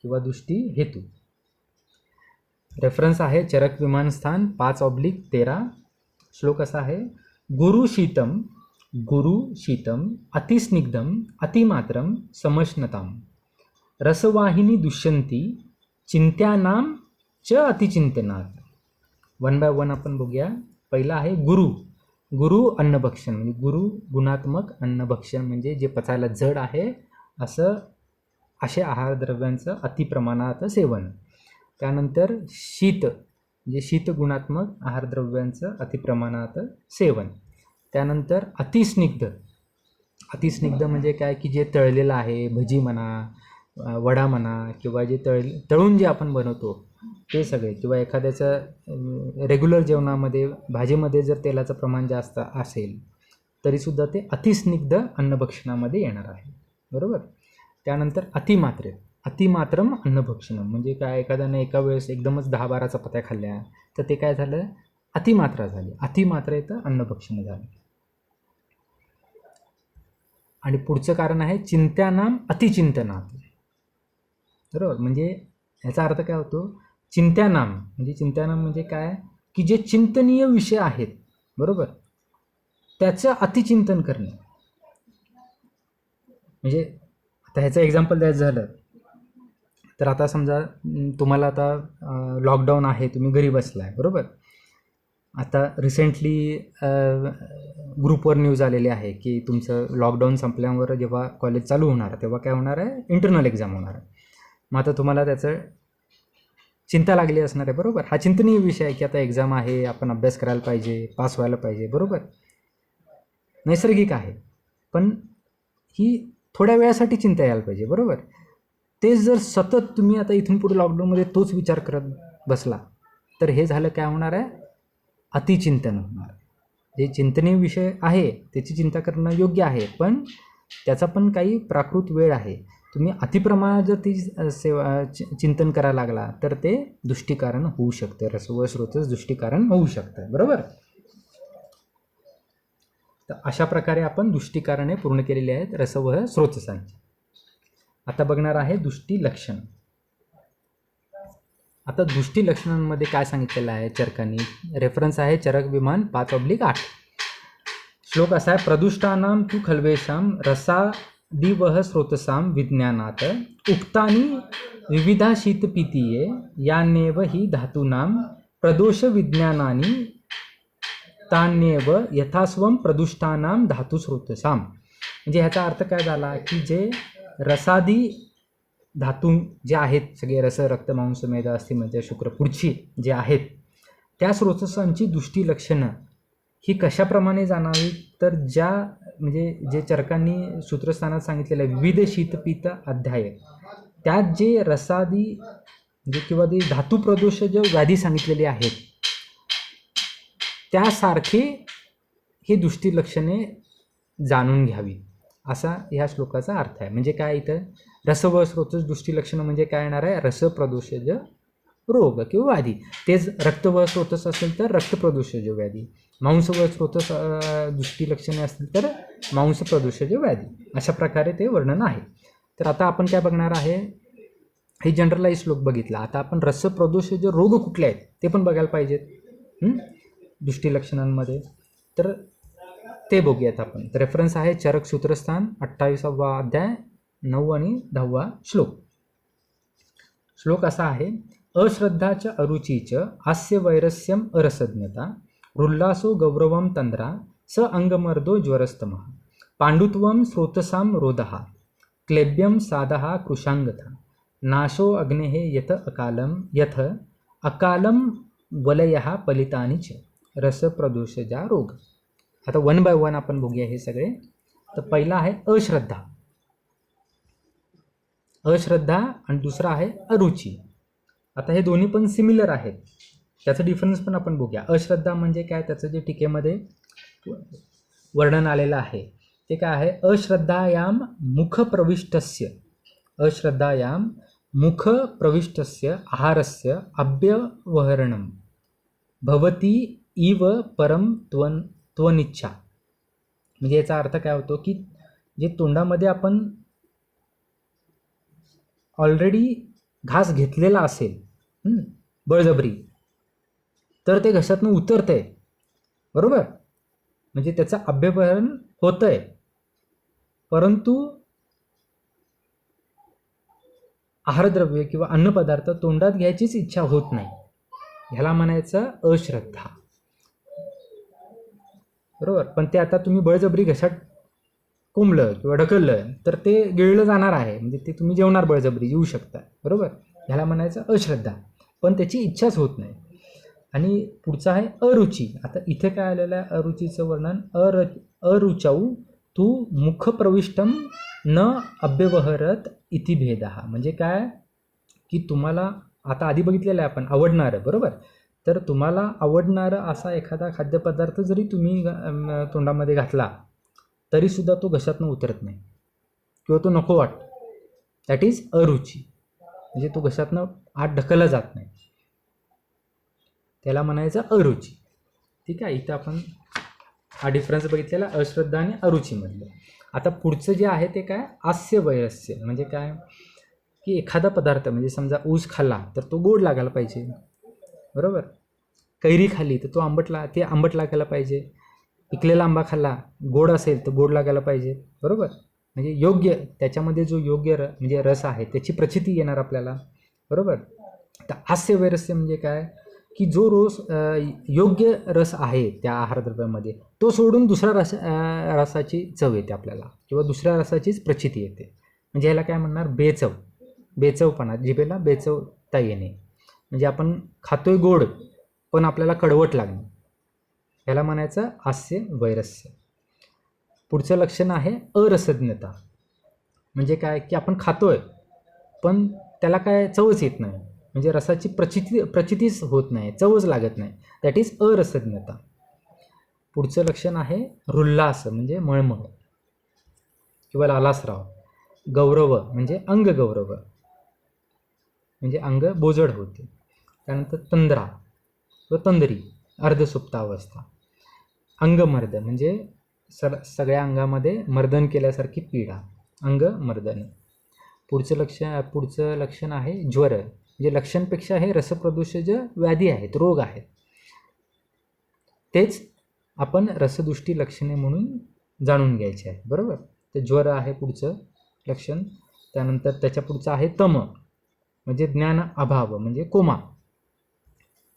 किंवा दुष्टी हेतू. रेफरन्स आहे चरक विमानस्थान 5/13. श्लोक असा आहे, गुरु शीतम अतिस्निग्धम अतिमात्रम समश्नताम रसवाहिनी दुष्यंती चिंत्यानाम च अतिचिंतनात. वन बाय वन आपण बघूया. पहिला आहे गुरु. गुरु अन्नभक्षण म्हणजे गुरु गुणात्मक अन्नभक्षण म्हणजे जे पचायला जड आहे असे आहारद्रव्यांचं अतिप्रमाणात सेवन. त्यानंतर शीत म्हणजे शीत गुणात्मक आहारद्रव्यांचं अतिप्रमाणात सेवन. त्यानंतर अतिस्निग्ध. अतिस्निग्ध म्हणजे काय की जे तळलेलं आहे, भजी म्हणा, वडा म्हणा, किंवा जे तळून जे आपण बनवतो ते सगळे, किंवा एखाद्याचं रेग्युलर जेवणामध्ये भाजीमध्ये जर तेलाचं प्रमाण जास्त असेल तरीसुद्धा ते अतिस्निग्ध अन्नभक्षणामध्ये येणार आहे. बरोबर. त्यानंतर अतिमात्रम अन्नभक्षणम म्हणजे काय, एखाद्याने एका वेळेस एकदमच 10-12 चपात्या खाल्ल्या तर ते काय झालं, अतिमात्रा झाली. अतिमात्रेत अन्नभक्षण झालं. आणि पुढचं कारण आहे चिंत्यानाम अतिचिंतनात. बरोबर. म्हणजे ह्याचा अर्थ काय होतो, चिंत्यानाम म्हणजे काय की जे चिंतनीय विषय आहेत, बरोबर, त्याचं अतिचिंतन करणे. म्हणजे आता ह्याचं एक्झाम्पल द्यायचं झालं तर आता समजा तुम्हाला आता लॉकडाऊन आहे, तुम्ही घरी बसला आहे, बरोबर. आता रिसेंटली ग्रुपवर न्यूज आलेली आहे की तुमचं लॉकडाऊन संपल्यावर जेव्हा कॉलेज चालू होणार तेव्हा काय होणार आहे, इंटरनल एक्झाम होणार आहे. मग आता तुम्हाला त्याचं चिंता लागली असणार आहे, बरोबर. हा चिंतनीय विषय आहे की आता एक्झाम आहे, आपण अभ्यास करायला पाहिजे, पास व्हायला पाहिजे, बरोबर. नैसर्गिक आहे, पण ही थोड्या वेळासाठी चिंता यायला पाहिजे, बरोबर. तेच जर सतत तुम्ही आता इथून पुढे लॉकडाऊनमध्ये तोच विचार करत बसला तर हे झालं काय होणार आहे, अतिचिंतन होणार. जे चिंतनीय विषय आहे त्याची चिंता करणं योग्य आहे, पण त्याचा पण काही प्राकृत वेळ आहे. तुम्ही अतिप्रमाणात जर ती चिंतन करायला लागला तर ते दुष्टीकारण होऊ शकतं, रसव स्रोतच दुष्टीकारण होऊ शकतं, बरोबर. तर अशा प्रकारे आपण दुष्टीकारणे पूर्ण केलेली आहेत रसवह स्रोतसांची. आता बघणार आहे दुष्टी लक्षण. आता दुष्टी लक्षणांमध्ये काय सांगितलेलं आहे चरकांनी, रेफरन्स आहे चरक विमान 5/8. श्लोक असा आहे, प्रदुष्टानाम तु खल्वेशाम रसादिवह स्रोतसाम विज्ञानात उक्तानि विविधा शीतपीतीये यान्येव ही धातूनाम प्रदोष विज्ञानानि तान्येव यथास्वम प्रदुष्टानाम धातू स्रोतसाम. म्हणजे ह्याचा अर्थ काय झाला की जे रसादी धातू जे आहेत सगळे, रस, रक्त, मांस, मेद, अस्थि, मज्जा, शुक्र, पुढची जे आहेत त्या स्रोतसांची दुष्टी लक्षणं ही कशाप्रमाणे जाणावी, तर ज्या म्हणजे जे चरकांनी सूत्रस्थानात सांगितलेलं विविध शीतपीत अध्याय त्यात जे रसादी म्हणजे किंवा ते धातू प्रदोष जे व्याधी सांगितलेली आहेत त्यासारखे ही दुष्टी लक्षणे जाणून घ्यावी असा ह्या श्लोकाचा अर्थ आहे. म्हणजे काय, इथं रस व स्रोतच दुष्टी लक्षणं म्हणजे काय येणार आहे, रसप्रदोषज रोग किंवा व्याधी. तेच रक्त व स्रोतस असेल तर रक्तप्रदोषज व्याधी, मांस व स्रोतस दुष्टी लक्षणे असतील तर मांस प्रदोषज व्याधी. अशा प्रकारे ते वर्णन आहे. तर आता आपण काय बघणार आहे, हे जनरलाइज श्लोक बघितला. आता आपण रसप्रदोषज रोग कुठले आहेत ते पण बघायला पाहिजेत दुष्टी लक्षणांमध्ये, तर ते बघूयात आपण. रेफरन्स आहे चरक सूत्रस्थान 28वा अध्याय 9 आणि 10वा श्लोक. श्लोक असा आहे, अश्रद्धाच अरुचीच हास्य वैरस्यम अरसज्ञता रुल्लासो गौरवम तंद्रा स अंगमर्दो ज्वरस्तम पांडुत्वम स्रोतसाम रोदहा क्लेब्यम सादहा कृशांगथा नाशो अग्नेः यत अकालम वलयः पलितानिच रसप्रदोषजा रोग. आता वन बाय वन आपण बघूया हे सगळे. तर पहिला आहे अश्रद्धा आणि दुसरा आहे अरुची. आता हे दोन्ही पण सिमिलर आहेत, त्याचं डिफरन्स पण आपण बघूया. अश्रद्धा म्हणजे काय, त्याचं जे टीकेमध्ये वर्णन आलेलं आहे ते काय आहे, अश्रद्धायाम मुख प्रविष्टस्य आहारस्य अव्यवहरणम भवती इव परम त्वनिच्छा. म्हणजे याचा अर्थ काय होतो की जे तोंडामध्ये आपण ऑलरेडी घास घेतलेला असेल बळजबरी तर ते घशातून उतरतंय, बरोबर. म्हणजे त्याचं अव्यवहरण होतंय, परंतु आहारद्रव्य किंवा अन्नपदार्थ तोंडात घ्यायचीच इच्छा होत नाही. ह्याला म्हणायचं अश्रद्धा. बरोबर. पण ते आता तुम्ही बळजबरी घशात कोंबलं किंवा ढकललं तर ते गिळलं जाणार आहे, म्हणजे ते तुम्ही जेवणार बळजबरी, जेवू शकता. बरोबर. ह्याला म्हणायचं अश्रद्धा, पण त्याची इच्छाच होत नाही. आणि पुढचा आहे अरुची. आता इथे काय आलेलं आहे अरुचीचं वर्णन, अरुचाऊ तू मुखप्रविष्टम न अव्यवहरत इति भेदः. म्हणजे काय की तुम्हाला आता आधी बघितलेलं आहे आपण आवडणारं. बरोबर. तर तुम्हाला आवडणारं असा एखादा खाद्यपदार्थ जरी तुम्ही तोंडामध्ये घातला तरीसुद्धा तो घशातनं उतरत नाही किंवा तो नको वाटतो. दॅट इज अरुची. म्हणजे तो घशातनं आत ढकलला जात नाही, त्याला म्हणायचं अरुची. ठीक आहे. इथं आपण हा डिफरन्स बघितलेला अश्रद्धा आणि अरुचीमधलं. आता पुढचं जे आहे ते काय, आस्य वैरस्य. म्हणजे काय की एखादा पदार्थ म्हणजे समजा ऊस खाल्ला तर तो गोड लागायला पाहिजे. बरोबर. कैरी खाल्ली तर तो आंबट लागायला पाहिजे. पिकलेला आंबा खाल्ला गोड असेल तर गोड लागायला पाहिजे. बरोबर. म्हणजे योग्य त्याच्यामध्ये जो योग्य म्हणजे रस आहे त्याची प्रचिती येणार आपल्याला. बरोबर. तर हास्य वैरस्य म्हणजे काय की जो योग्य रस आहे त्या आहारद्रव्यामध्ये तो सोडून दुसऱ्या रसाची चव येते आपल्याला किंवा दुसऱ्या रसाचीच प्रचिती येते. म्हणजे ह्याला काय म्हणणार, बेचवपणा, जिभेला बेचवता येणे. म्हणजे आपण खातोय गोड पण आपल्याला कडवट लागणे, ह्याला म्हणायचं हास्य वैरस्य. पुढचं लक्षण आहे अरसज्ञता. म्हणजे काय की आपण खातोय पण त्याला काय चवच येत नाही, म्हणजे रसाची प्रचितीच होत नाही, चवच लागत नाही. दॅट इज अरसज्ञता. पुढचं लक्षण आहे रुल्लास म्हणजे मळमळ किंवा लालासराव. गौरव म्हणजे अंगगौरव, म्हणजे अंग बोजड होते. त्यानंतर तंद्रा व तंद्री अर्धसुप्तावस्था. अंगमर्द म्हणजे सगळ्या अंगामध्ये मर्दन केल्यासारखी पीडा, अंगमर्दन. पुढचं लक्षण आहे ज्वर. म्हणजे लक्षणपेक्षा हे रसप्रदूषज व्याधी आहेत, रोग आहेत, तेच आपण रसदुष्टी लक्षणे म्हणून जाणून घ्यायचे आहे. बरोबर. तर ज्वर आहे पुढचं लक्षण. त्यानंतर त्याच्या पुढचं आहे तम म्हणजे ज्ञान अभाव म्हणजे कोमा.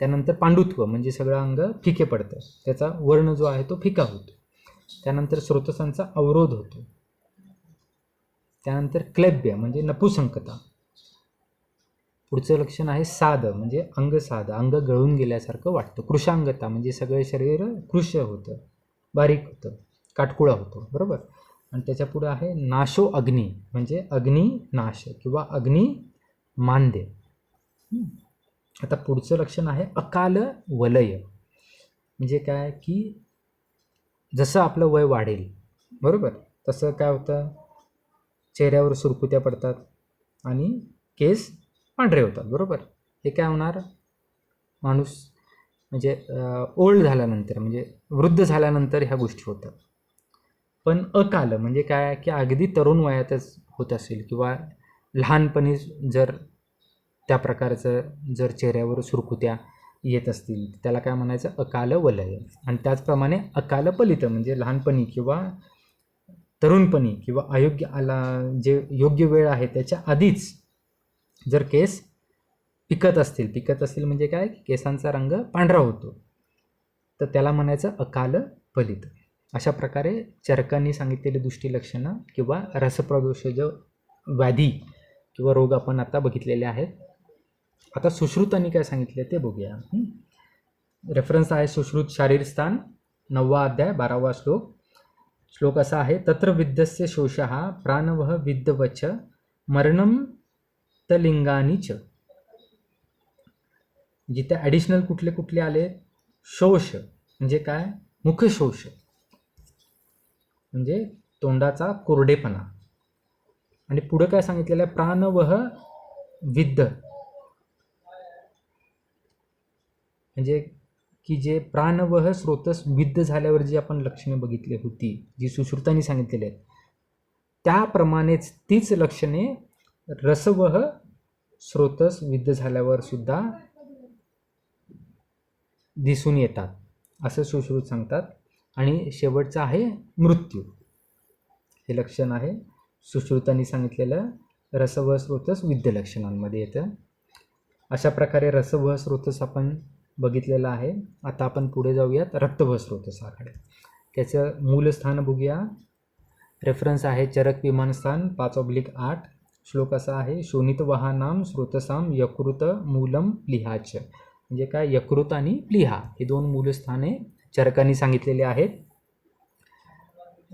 त्यानंतर पांडुत्व म्हणजे सगळं अंग फिके पडतं, त्याचा वर्ण जो आहे तो फिका होतो. त्यानंतर स्रोतसांचा अवरोध होतो. त्यानंतर क्लैब्य म्हणजे नपुसंकता. पुढचं लक्षण आहे साध म्हणजे अंगसाध, अंग गळून गेल्यासारखं वाटतं. कृशांगता म्हणजे सगळं शरीर कृश होतं, बारीक होतं, काटकुळा होतो. बरोबर. आणि त्याच्या पुढं आहे नाशो अग्नी म्हणजे अग्निनाश किंवा अग्नी मांद्य. आता पुढचं लक्षण आहे अकाल वलय. म्हणजे काय की जसं आपलं वय वाढेल, बरोबर, तसं काय होतं, चेहऱ्यावर सुरकुत्या पडतात आणि केस पांढरे होतात. बरोबर. हे काय होणार, माणूस म्हणजे ओल्ड झाल्यानंतर म्हणजे वृद्ध झाल्यानंतर ह्या गोष्टी होतात. पण अकाल म्हणजे काय की अगदी तरुण वयातच होत असेल किंवा लहानपणी जर त्या प्रकारचं जर चेहऱ्यावर सुरकुत्या येत असतील त्याला काय म्हणायचं, अकाल वलय. आणि त्याचप्रमाणे अकाल पलित म्हणजे लहानपणी किंवा तरुणपणी किंवा जे योग्य वेळ आहे त्याच्या आधीच जर केस पिकत असतील म्हणजे काय, केसांचा रंग पांढरा होतो, तर त्याला म्हणायचं अकाल फलित. अशा प्रकारे चरकांनी सांगितलेली दुष्टी लक्षणं किंवा रसप्रदोषज व्याधी किंवा रोग आपण आता बघितलेले आहेत. आता सुश्रुतांनी काय सांगितले ते बघूया. रेफरन्स आहे सुश्रुत शारीरस्थान 9वा अध्याय 12वा श्लोक. श्लोक असा आहे, तत्र विद्धस्य शोषः प्राणवः विद्धवच मरणम तलिंगानीच. जिथे ॲडिशनल कुठले आले, शोष म्हणजे काय, मुखशोष म्हणजे तोंडाचा कोरडेपणा. आणि पुढे काय सांगितलेलं आहे, प्राणवह विद्ध म्हणजे की जे प्राणवह स्रोतस विद्ध झाल्यावर जी आपण लक्षणे बघितली होती, जी सुश्रुतांनी सांगितलेली आहेत, त्याप्रमाणेच तीच लक्षणे रसवह स्रोतस विद्ध झाल्यावर सुद्धा दिसून येतात असं सुश्रुत सांगतात. आणि शेवटचं आहे मृत्यू. हे लक्षण आहे सुश्रुतांनी सांगितलेलं रसवह स्रोतस विद्ध लक्षणांमध्ये येतं. अशा प्रकारे रसवह स्रोतस आपण बघितलेला आहे. आता आपण पुढे जाऊयात रक्तवह स्रोतसाकडे. त्याचं मूलस्थान बघूया. रेफरन्स आहे चरक विमानस्थान 5/8. श्लोक असा आहे, शोणितवहानाम स्रोतसाम यकृत मूलम प्लिहाच. म्हणजे काय, यकृत आणि प्लिहा हे दोन मूलस्थाने चरकांनी सांगितलेले आहेत.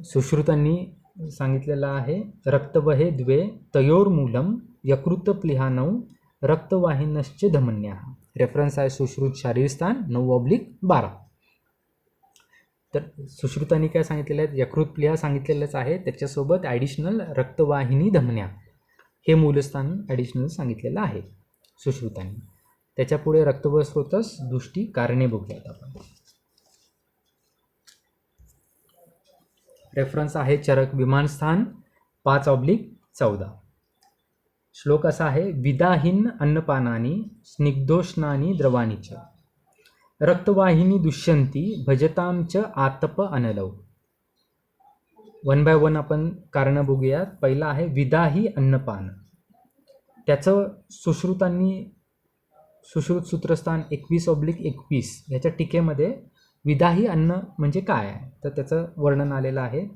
सुश्रुतांनी सांगितलेलं आहे, रक्तवहे द्वे तयोर्मूलम यकृत प्लिहानौ रक्तवाहिनश्च धमन्या. रेफरन्स आहे सुश्रुत शारीरस्थान 9/12. तर सुश्रुतांनी काय सांगितलेलं आहे, यकृत प्लिहा सांगितलेलंच आहे, त्याच्यासोबत ॲडिशनल रक्तवाहिनी धमन्या हे मूलस्थान ॲडिशनल सांगितलेलं आहे सुश्रुतांनी. त्याच्यापुढे रक्तवह स्रोतस दृष्टी कारणे बघूयात आपण. रेफरन्स आहे चरक विमानस्थान 5/14. श्लोक असा आहे, विदाहीन अन्नपानानी स्निग्धोष्णानी द्रवानीच रक्तवाहिनी दुष्यंती भजताम च आतप अनलव. 1 बाय 1 आपण कारणं बघूयात. पहिला आहे विदाही अन्नपान. त्याचं सुश्रुत सूत्रस्थान 21/21 याच्या टीकेमध्ये विदाही अन्न म्हणजे काय आहे तर त्याचं वर्णन आलेलं आहे.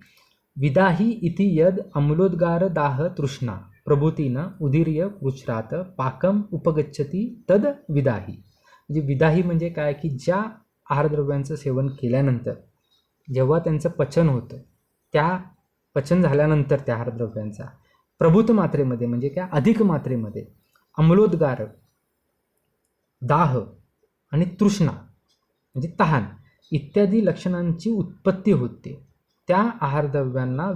विदाही इति यद अम्लोद्गार दाह तृष्णा प्रभूतीन उदीर्य पृच्छ्रात पाकम उपगच्छती तद विदाही. म्हणजे विदाही म्हणजे काय की ज्या आहारद्रव्यांचं सेवन केल्यानंतर जेव्हा त्यांचं पचन होतं, त्या पचन झाल्यानंतर त्या आहारद्रव्यांचा प्रभूत मात्रेमध्ये म्हणजे काय अधिक मात्रेमध्ये अम्लोद्गार, दाह आणि तृष्णा म्हणजे तहान इत्यादी लक्षणांची उत्पत्ती होते, त्या आहारद्रव्यांना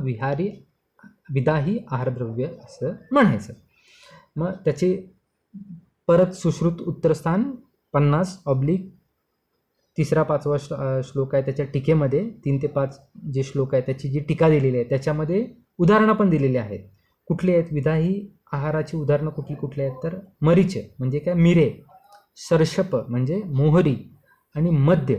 विदाही आहारद्रव्य असं म्हणायचं. मग त्याचे परत सुश्रुत उत्तरस्थान 50/3-5 श्लोक आहे. त्याच्या टीकेमध्ये 3 ते 5 जे श्लोक आहे त्याची जी टीका दिलेली आहे त्याच्यामध्ये उदाहरणं पण दिलेली आहेत. कुठली आहेत विदाही आहाराची उदाहरणं कुठली आहेत तर मरीच म्हणजे काय मिरे, सर्षप म्हणजे मोहरी आणि मद्य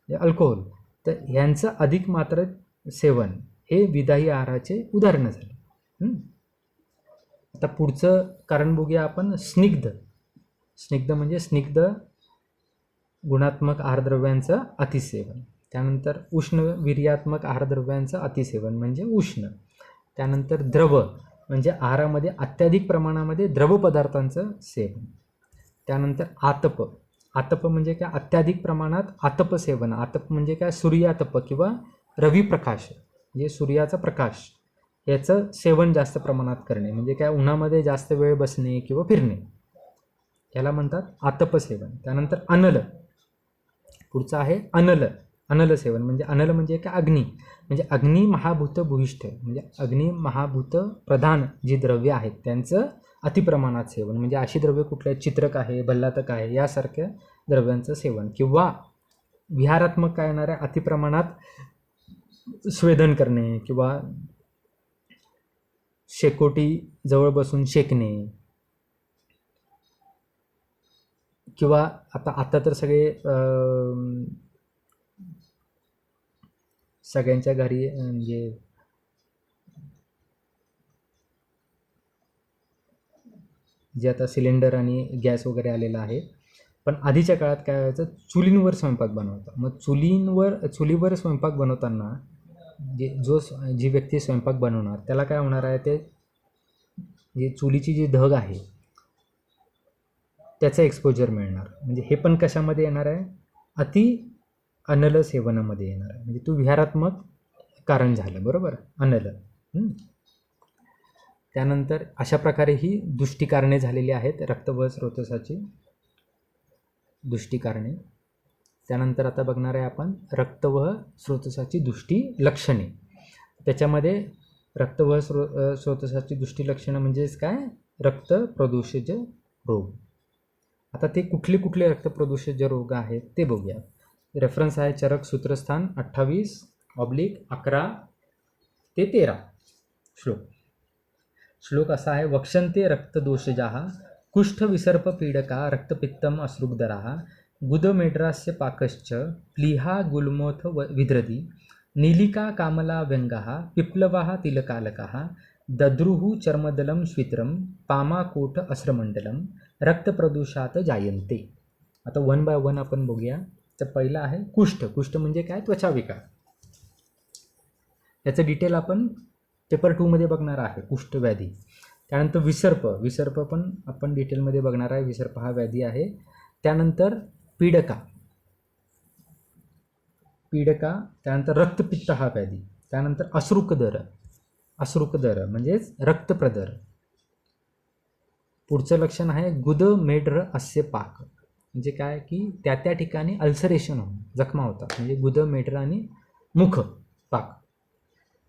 अल्कोहोल, तर ह्यांचं अधिक मात्रेत सेवन हे विदाही आहाराचे उदाहरणं झाले. आता पुढचं कारण बघूया आपण, स्निग्ध म्हणजे स्निग्ध गुणात्मक आहारद्रव्यांचं अतिसेवन. त्यानंतर उष्ण वीर्यात्मक आहारद्रव्यांचं अतिसेवन म्हणजे उष्ण. त्यानंतर द्रव म्हणजे आहारामध्ये अत्याधिक प्रमाणामध्ये द्रव पदार्थांचं सेवन. त्यानंतर आतप म्हणजे काय अत्याधिक प्रमाणात आतप सेवन. आतप म्हणजे काय सूर्यातप किंवा रविप्रकाश म्हणजे सूर्याचा प्रकाश याचं सेवन जास्त प्रमाणात करणे म्हणजे काय उन्हामध्ये जास्त वेळ बसणे किंवा फिरणे याला म्हणतात आतप सेवन. त्यानंतर अनल, पुढचं आहे अनल सेवन. म्हणजे अनल म्हणजे काय अग्नी, म्हणजे अग्नी महाभूत भूयिष्ठ म्हणजे अग्नी महाभूत प्रधान जी द्रव्य आहेत त्यांचं अतिप्रमाणात सेवन. म्हणजे अशी द्रव्य कुठले, चित्रक आहे, भल्लातक आहे यासारख्या द्रव्यांचं सेवन. किंवा विहारात्मक काय येणार आहे, अतिप्रमाणात स्वेदन करणे किंवा शेकोटी जवळ बसून शेकणे किंवा आता तर सगळ्यांच्या घरी म्हणजे जे आता सिलेंडर आणि गॅस वगैरे आलेला आहे, पण आधीच्या काळात काय व्हायचं, चुलींवर स्वयंपाक बनवतात. मग चुलीवर स्वयंपाक बनवताना जी व्यक्ती स्वयंपाक बनवणार त्याला काय होणार आहे, ते जे चुलीची जी धग आहे त्याचं एक्सपोजर मिळणार. म्हणजे हे पण कशामध्ये येणार आहे, अनल सेवनामध्ये येणार आहे. म्हणजे तो विहारात्मक कारण झालं, बरोबर, अनल. त्यानंतर अशा प्रकारे ही दुष्टीकारणे झालेली आहेत, रक्तवह स्रोतसाची दुष्टीकारणे. त्यानंतर आता बघणार आहे आपण रक्तवह स्रोतसाची दुष्टी लक्षणे. त्याच्यामध्ये रक्तवह स्रोतसाची दुष्टी लक्षणं म्हणजेच काय, रक्त प्रदूषित रोग. आता ते कुठले रक्तप्रदूषित रोग आहेत ते बघूया. रेफरन्स आहे चरक सूत्रस्थान 28/11 ते 13 श्लोक असा आहे, वक्षन्ते रक्तदोषजाः कुष्ठविसर्प पीडका रक्तपित्तम असृग्धराः गुदमेड्रास्य पाकश्च प्लीहा गुल्मोथ विद्रदी नीलिका कामला व्यङ्गाः पिप्लवाः तिलकालकाः दद्रुः चर्मदलं श्वित्रं पामाकोट अस्रमण्डलं रक्तप्रदूषात जायन्ते. आता वन बाय वन आपण बघूया. तर पहिला आहे कुष्ठ. कुष्ठ म्हणजे काय? त्वचाविकार. याचं डिटेल आपण पेपर 2 मध्ये बघणार आहे, कुष्ठव्याधी. त्यानंतर विसर्प. विसर्प पण आपण डिटेलमध्ये बघणार आहे. विसर्प हा व्याधी आहे. त्यानंतर पीडका. पीडका. त्यानंतर रक्तपित्त हा व्याधी. त्यानंतर अश्रुकदर. अश्रुकदर म्हणजेच रक्तप्रदर. पुढचं लक्षण आहे गुद मेढ्र अस्य पाक. म्हणजे काय की त्या त्या ठिकाणी अल्सरेशन होऊन जखमा होतात, म्हणजे गुद मेढ्र आणि मुख पाक.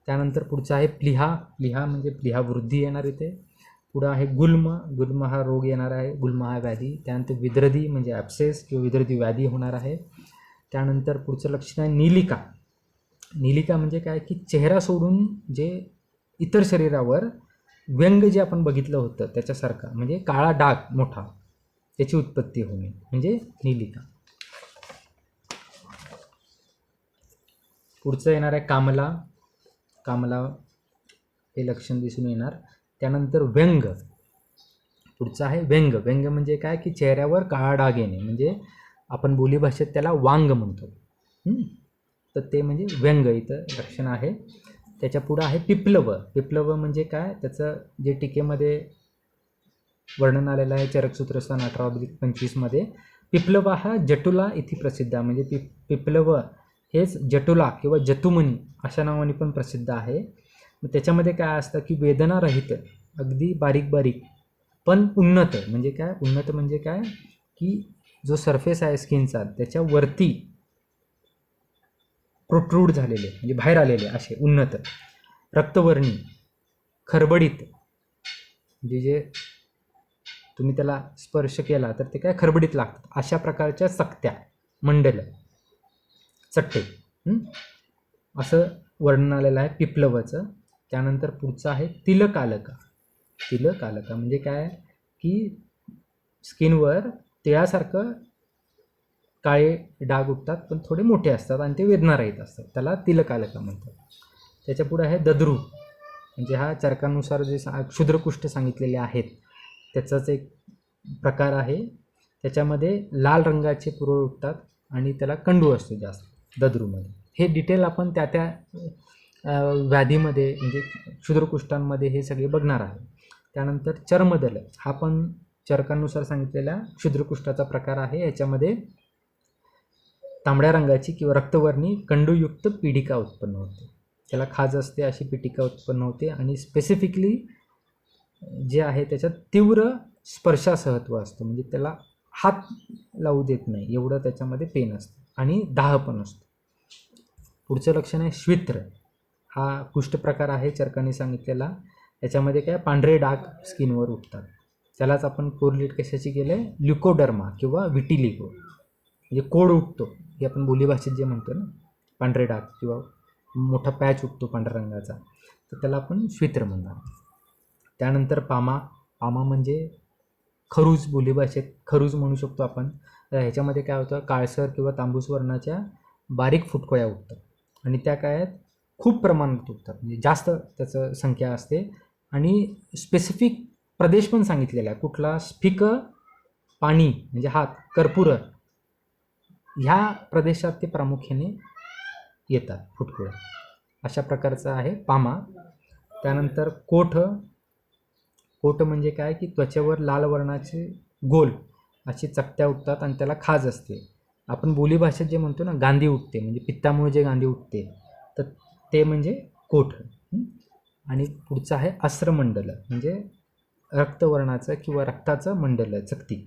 त्यानंतर पुढचं आहे प्लिहा. प्लिहा म्हणजे प्लिहा वृद्धी येणार इथे. पुढं आहे गुल्म. गुल्म हा रोग येणार आहे, गुल्म हा व्याधी. त्यानंतर विद्रदी म्हणजे ॲप्सेस किंवा विद्रदी व्याधी होणार आहे. त्यानंतर पुढचं लक्षण आहे नीलिका. नीलिका म्हणजे काय की चेहरा सोडून जे इतर शरीरावर व्यंग जे आपण बघितलं होतं त्याच्यासारखा, म्हणजे काळा डाग मोठा, त्याची उत्पत्ती होणे म्हणजे नीलिका. पुढचं येणार आहे कामला. कामला हे लक्षण दिसून येणार. त्यानंतर व्यंग. पुढचं आहे व्यंग. व्यंग म्हणजे काय की चेहऱ्यावर काळा डाग येणे, म्हणजे आपण बोलीभाषेत त्याला वांग म्हणतो. तर ते म्हणजे व्यंग इथं लक्षण आहे. त्याच्या पुढं आहे पिप्लव. पिप्लव म्हणजे काय? त्याचं जे टीकेमध्ये वर्णन आलेलं आहे चरकसूत्रस्थान 18/25 मध्ये. पिप्लव हा जटुला इथे प्रसिद्ध आहे. म्हणजे पिप्लव हेच जटुला किंवा जतुमनी अशा नावाने पण प्रसिद्ध आहे. मग त्याच्यामध्ये काय असतं की वेदनारहित, अगदी बारीक बारीक पण उन्नत. म्हणजे काय? उन्नत म्हणजे काय की जो सरफेस आहे स्किनचा त्याच्यावरती प्रोट्रूड झालेले म्हणजे बाहेर आलेले असे उन्नत, रक्तवर्णी, खरबडीत, म्हणजे जे तुम्ही त्याला स्पर्श केला तर ते काय खरबडीत लागतात अशा प्रकारच्या चकत्या, मंडल, चट्टे, असं वर्णन आलेलं आहे पिप्लवाचं. त्यानंतर पुढचं आहे तिलकालका. तिलकालका म्हणजे काय की स्किनवर तिळासारखं काळे डाग उठतात पण थोडे मोठे असतात आणि ते वेदनारहित असतात, त्याला तिलकालका म्हणतात. त्याच्या पुढे आहे दद्रू. म्हणजे हा चरकानुसार जे क्षुद्रकुष्ठ सांगितलेले आहेत त्याचाच एक प्रकार आहे. त्याच्यामध्ये लाल रंगाचे पुरळ उठतात आणि त्याला कंडू असतो जास्त दद्रूमध्ये. हे डिटेल आपण त्या त्या व्याधीमध्ये म्हणजे क्षुद्रकुष्ठांमध्ये हे सगळे बघणार आहे. त्यानंतर चर्मदल हा पण चरकानुसार सांगितलेला क्षुद्रकुष्ठाचा प्रकार आहे. याच्यामध्ये तांबड्या रंगाची किंवा रक्तवर्णी कंडूयुक्त पीडिका उत्पन्न होते, त्याला खाज असते अशी पीडिका उत्पन्न होते आणि स्पेसिफिकली जे आहे त्याच्यात तीव्र स्पर्शासहत्व असतं, म्हणजे त्याला हात लावू देत नाही एवढं त्याच्यामध्ये पेन असतं आणि दाह पण असतो. पुढचं लक्षण आहे श्वित्र. हा कुष्ठ प्रकार आहे चरकाने सांगितलेला. याच्यामध्ये काय पांढरे डाग स्किनवर उठतात, त्यालाच आपण कोरिलेट कशाची केलं आहे ल्युकोडर्मा किंवा विटिलिगो, म्हणजे कोड उठतो हे आपण बोलीभाषेत जे म्हणतो ना, पांढरे डाग किंवा मोठा पॅच उठतो पांढऱ्या रंगाचा, तर त्याला आपण श्वित्र म्हणणार. त्यानंतर पामा. पामा म्हणजे खरूज, बोलीभाषेत खरूज म्हणू शकतो आपण. ह्याच्यामध्ये काय होतं काळसर किंवा तांबूस वर्णाच्या बारीक फुटकोया उठतात आणि त्या काय खूप प्रमाणात उठतात, म्हणजे जास्त त्याचं संख्या असते आणि स्पेसिफिक प्रदेश पण सांगितलेला आहे कुठला. स्फिक पाणी म्हणजे हात, कर्पूर ह्या प्रदेशात ते प्रामुख्याने येतात फुटकुळे. अशा प्रकारचं आहे पामा. त्यानंतर कोठ. कोठ म्हणजे काय की त्वचेवर लाल वर्णाचे गोल अशी चकत्या उठतात आणि त्याला खाज असते. आपण बोलीभाषेत जे म्हणतो ना गांधी उठते, म्हणजे पित्तामुळे जे गांधी उठते, तर ते म्हणजे कोठ. आणि पुढचं आहे अस्त्रमंडल, म्हणजे रक्तवर्णाचं किंवा रक्ताचं मंडल, चकती.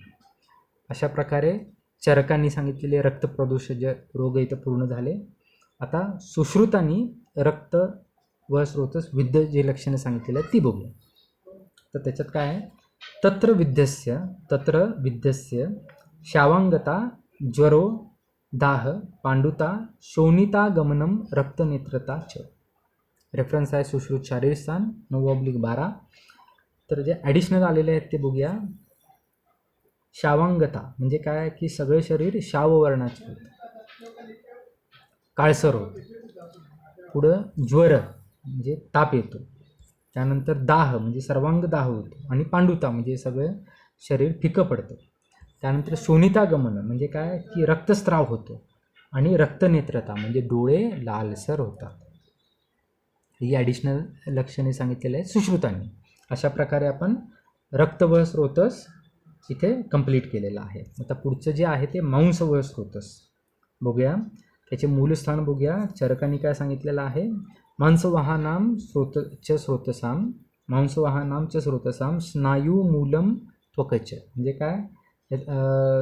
अशा प्रकारे चरकांनी सांगितलेले रक्तप्रदूषक रोग इथं पूर्ण झाले. आता सुश्रुतांनी रक्त व स्रोतस विद्ध जे लक्षणं सांगितलेली आहेत ती बघूया. तर त्याच्यात काय आहे तत्र विद्यस्य शावांगता, ज्वरो, दाह, पांडुता, शोणितागमनम, रक्तनेत्रता च. रेफरन्स आहे सुश्रुत शारीरस्थान 9/12. तर जे ॲडिशनल आलेले आहेत ते बघूया. शावांगता म्हणजे काय की सगळे शरीर शाववर्णाचे होते, काळसर होते. पुढं ज्वर म्हणजे ताप येतो. त्यानंतर दाह म्हणजे सर्वांग दाह होतो आणि पांडुता म्हणजे सगळं शरीर फिकं पडतं. त्यानंतर शोणितागमन म्हणजे काय की रक्तस्राव होतो आणि रक्तनेत्रता म्हणजे डोळे लालसर होतात. ही ॲडिशनल लक्षणे सांगितलेली आहेत सुश्रुतांनी. अशा प्रकारे आपण रक्तवह स्रोतस इथे कंप्लीट केलेलं आहे. आता पुढचं जे आहे ते मांसवह स्रोतस बघूया. त्याचे मूलस्थान बघूया. चरकांनी काय सांगितलेलं आहे, मांसवाहानाम स्रोतसाम मांसवाहानाम च स्रोतसाम स्नायू मूलम त्वकच म्हणजे काय,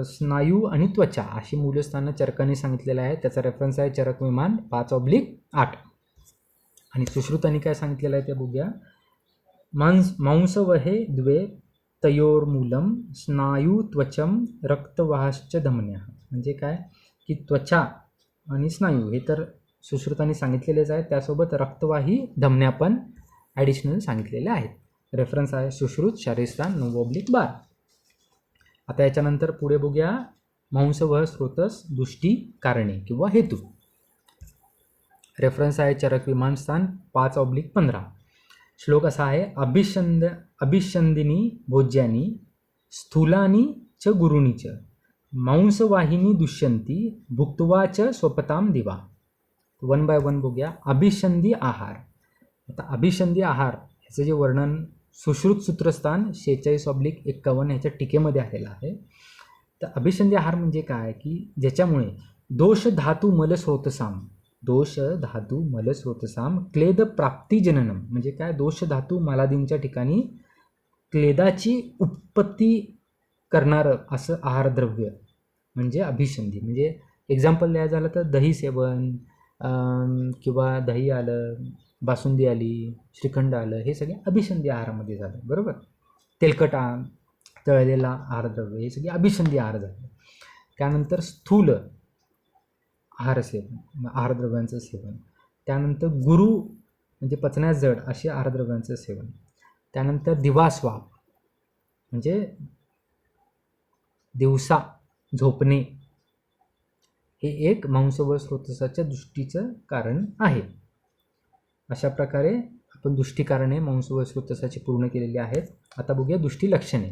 स्नायू आणि त्वचा अशी मूलस्थानं चरकांनी सांगितलेलं आहे. त्याचा रेफरन्स आहे चरक विमान 5/8. आणि सुश्रुतांनी काय सांगितलेलं आहे ते बघूया. मांसवहे द्वे तयोर्मूलम स्नायू त्वचम रक्तवाहाश्च धमन्या म्हणजे काय की त्वचा आणि स्नायू हे तर सुश्रुतांनी सांगितलेलेच आहेत. त्यासोबत रक्तवाही धमन्या पण ॲडिशनल सांगितलेल्या आहेत. रेफरन्स आहे सुश्रुत शारीरस्थान 9/12. आता याच्यानंतर पुढे बघूया मांसवह स्रोतस दृष्टी कारणे किंवा हेतू. रेफरन्स आहे चरक विमानस्थान 5/15. श्लोक असा आहे, अभिषंदिनी भोज्यानी स्थूलानी च गुरुनी च मांसवाहिनी दुष्यंती भुक्त्वा च स्वपताम दिवा. 1 बाय 1 बघूया. अभिषंदी आहार. आता अभिषंदी आहार ह्याचं जे वर्णन सुश्रुत सूत्रस्थान 46/51 ह्याच्या टीकेमध्ये आलेलं आहे. तर अभिषंदी आहार म्हणजे काय की ज्याच्यामुळे दोष धातू मल स्रोतसाम क्लेद प्राप्ती जननम म्हणजे काय, दोष धातू मलादींच्या ठिकाणी क्लेदाची उत्पत्ती करणारं असं आहारद्रव्य म्हणजे अभिषंधी. म्हणजे एक्झाम्पल द्यायचं झालं तर दही सेवन किंवा दही आलं, बासुंदी आली, श्रीखंड आलं, हे सगळे अभिषंधी आहारामध्ये झालं. बरोबर. तेलकट तळलेला आहारद्रव्य हे सगळे अभिषंधी आहार झाले. त्यानंतर स्थूल आहार सेवन, आहारद्रव्यांचं सेवन. त्यानंतर गुरु म्हणजे पचण्यास जड असे आहारद्रव्यांचं सेवन. त्यानंतर दिवास्वाप म्हणजे दिवसा झोपणे हे एक मांसवह स्रोतसाच्या दृष्टीचं कारण आहे. अशा प्रकारे आपण दृष्टीकारणे मांसवह स्रोतसाची पूर्ण केलेली आहेत. आता बघूया दृष्टी लक्षणे.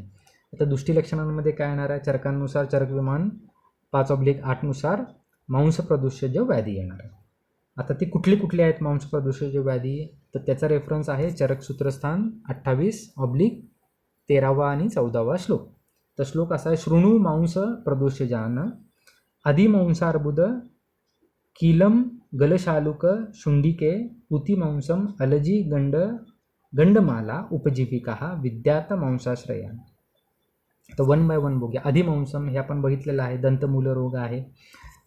आता दृष्टी लक्षणांमध्ये काय येणार आहे, चरकांनुसार चरक विमान 5/8 नुसार मांसप्रदूषज व्याधी येणार आहे. आता ती कुठली आहेत मांसप्रदूषज व्याधी, तर त्याचा रेफरन्स आहे चरक सूत्रस्थान 28/13 आणि 14 श्लोक. तर श्लोक असा आहे, शृणु मांस प्रदूषजान अधिमांसार्बुद कीलम गलशालुक शुंडिके पुतिमांसम अलजी गंडमाला उपजीविका विद्यात मांसाश्रयान. तर 1 बाय 1 बघूया. अधिमांसम हे आपण बघितलेलं आहे, दंतमूल रोग आहे.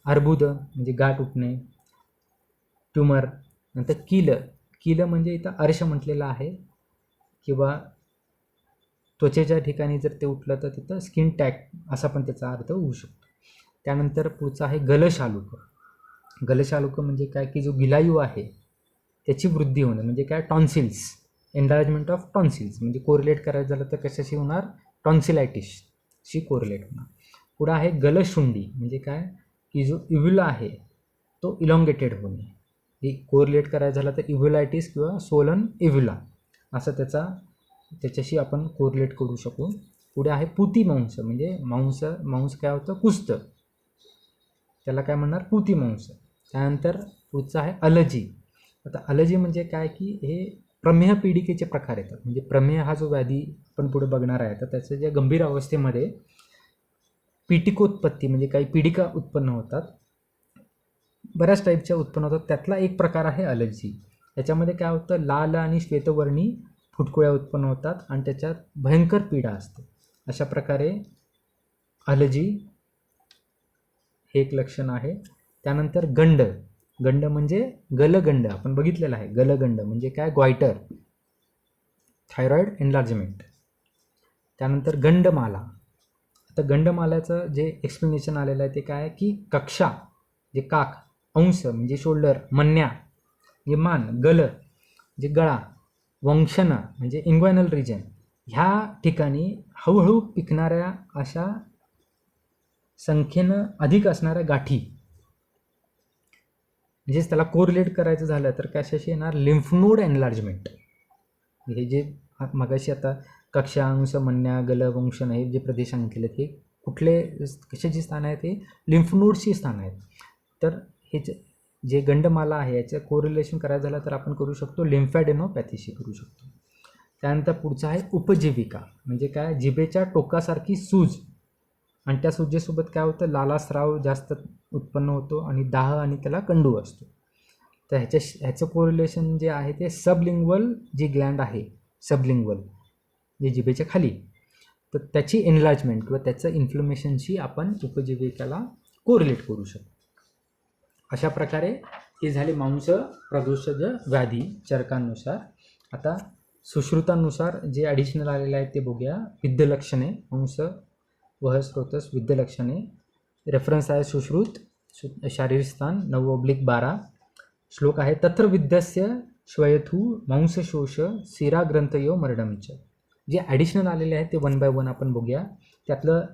अर्बुद म्हणजे गाठ उठणे, ट्यूमर. नंतर कील म्हणजे इथं अर्श म्हटलेलं आहे किंवा त्वचेच्या ठिकाणी जर ते उठलं तर तिथं स्किन टॅग असा पण त्याचा अर्थ होऊ शकतो. त्यानंतर पुढचा आहे गलशालुक. गलशालुक म्हणजे काय की जो गिलायू आहे त्याची वृद्धी होणं म्हणजे काय, टॉन्सिल्स, एन्लार्जमेंट ऑफ टॉन्सिल्स म्हणजे कोरिलेट करायचं झालं तर कशाशी होणार, टॉन्सिलायटिसशी कोरिलेट होणार. पुढं आहे गलशुंडी म्हणजे काय की जो इव्ह्युला आहे तो इलॉंगेटेड होणे. हे कोरिलेट करायचं झालं तर इव्ह्युलायटिस किंवा सोलन इव्ह्युला असं त्याच्याशी आपण कोरिलेट करू शकू. पुढे आहे पुतिमांस म्हणजे मांस काय होतं, कुसतं, त्याला काय म्हणणार, पुतिमांस. त्यानंतर पुढचं आहे अलर्जी. आता अलर्जी म्हणजे काय की हे प्रमेह पीडिकेचे प्रकार येतात. म्हणजे प्रमेह हा जो व्याधी आपण पुढे बघणार आहे तर त्याचं जे गंभीर अवस्थेमध्ये पीडिकोत्पत्ती म्हणजे काही पीडिका उत्पन्न होतात, बऱ्याच टाईपच्या उत्पन्न होतात. त्यातला एक प्रकार आहे अलर्जी. याच्यामध्ये काय होतं, लाल आणि श्वेतवर्णी फुटकुळ्या उत्पन्न होतात आणि त्याच्यात भयंकर पीडा असते. अशा प्रकारे अलर्जी हे एक लक्षण आहे. त्यानंतर गंड म्हणजे गलगंड आपण बघितलेलं आहे. गलगंड म्हणजे काय, ग्वायटर, थायरॉइड एनलार्जमेंट. त्यानंतर गंडमाला. आता गंडमालाचं जे एक्सप्लेनेशन आलेलं आहे ते काय की कक्षा जे काख, अंश म्हणजे शोल्डर, मन्या म्हणजे मान, गल म्हणजे गळा, वंशना म्हणजे इंग्वायनल रिजन, ह्या ठिकाणी हळूहळू पिकणाऱ्या अशा संख्येनं अधिक असणाऱ्या गाठी. म्हणजेच त्याला कोरिलेट करायचं झालं तर कशाशी येणार, लिम्फ नोड एनलार्जमेंट. हे जे मगाशी आता कक्षा, अंश, मन्या, गल, वंशन हे जे प्रदेश सांगितलेले ते कुठले कशाची स्थान आहेत, ते लिम्फ नोड्सची स्थान आहेत. तर हे जे गंडमाला आहे याचं कोरिलेशन करायचं झालं तर आपण करू शकतो लिम्फॅडेनोपॅथीशी करू शकतो. त्यानंतर पुढचं आहे उपजीविका, म्हणजे काय, जिभेच्या टोकासारखी सूज आणि त्या सुजेसोबत काय होतं, लालास्राव जास्त उत्पन्न होतो आणि दाह आणि त्याला कंडू असतो. तर ह्याचं कोरिलेशन जे आहे ते सबलिंग्वल जी ग्लँड आहे, सबलिंग्वल जे जिभेच्या खाली, तर त्याची एनलार्जमेंट किंवा त्याचं इन्फ्लमेशनशी आपण उपजीविकाला कोरिलेट करू शकतो. अशा प्रकारे हे झाले मांस प्रदोषज व्याधी चरकांनुसार. आता सुश्रुतांनुसार जे ॲडिशनल आलेले आहेत ते बघूया. विद्यलक्षणे, मांस वह स्रोतस विद्यलक्षणे. रेफरन्स आहे सुश्रुत शारीर स्थान 9/12. श्लोक आहे तत्र विद्यस्य श्वयथू मांसशोष शिराग्रंथयो मरणमच. जे ॲडिशनल आलेले आहेत ते 1 by 1 आपण बघूया. त्यातलं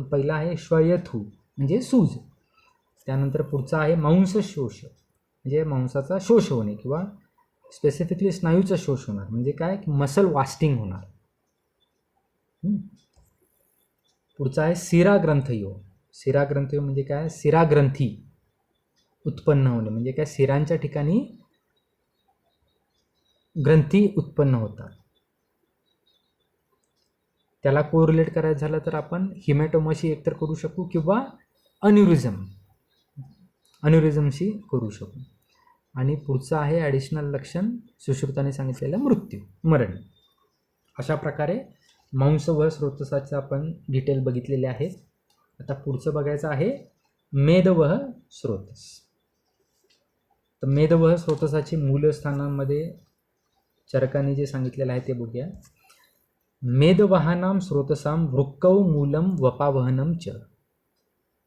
पहिलं आहे श्वयथू म्हणजे सूज. त्यानंतर पुढचा आहे मांसशोष म्हणजे मांसाचा शोष होणे किंवा स्पेसिफिकली स्नायूचा शोष होणार, म्हणजे काय, मसल वास्टिंग होणार. पुढचा आहे शिराग्रंथयो. शिराग्रंथयो म्हणजे काय, शिराग्रंथी उत्पन्न होणे, म्हणजे काय, शिरांच्या ठिकाणी ग्रंथी उत्पन्न होतात. त्याला कोरिलेट करायचं झालं तर आपण हिमॅटोमाशी एकतर करू शकू किंवा अन्युरिझमशी करू शकू. आणि पुढचं आहे ॲडिशनल लक्षण सुश्रुताने सांगितलेलं मृत्यू, मरण. अशा प्रकारे मांस व स्रोतसाचं आपण डिटेल बघितलेले आहेत. आता पुढचं बघायचं आहे मेदवह स्रोतस. तर मेदवह स्रोतसाची मूलस्थानांमध्ये चरकाने जे सांगितलेलं आहे ते बघूया. मेदवहानाम स्रोतसाम वृक्कौ मूलम वपावहनम च.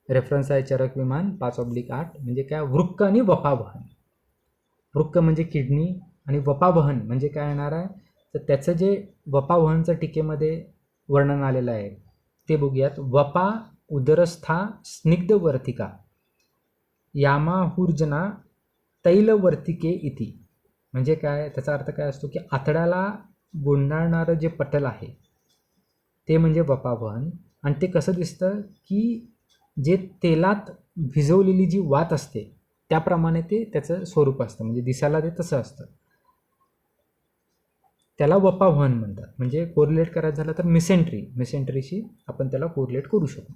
रेफरन्स आहे चरक विमान 5/8. म्हणजे काय, वृक्क आणि वपावहन. वृक्क म्हणजे किडनी आणि वपावहन म्हणजे काय येणार आहे, तर त्याचं जे वपावहनचं टीकेमध्ये वर्णन आलेलं आहे ते बघूयात. वपा उदरस्था स्निग्धवर्तिका यामाहुर्जना तैलवर्तिके इति. म्हणजे काय, त्याचा अर्थ काय असतो की आतड्याला गुंडाळणारं जे पटल आहे ते म्हणजे वपावहन. आणि ते कसं दिसतं की जे तेलात भिजवलेली जी वात असते त्याप्रमाणे ते त्याचं स्वरूप असतं, म्हणजे दिसायला ते तसं असतं. त्याला वपावहन म्हणतात. म्हणजे कोरिलेट करायचं झालं तर मिसेंट्रीशी आपण त्याला कोरिलेट करू शकतो.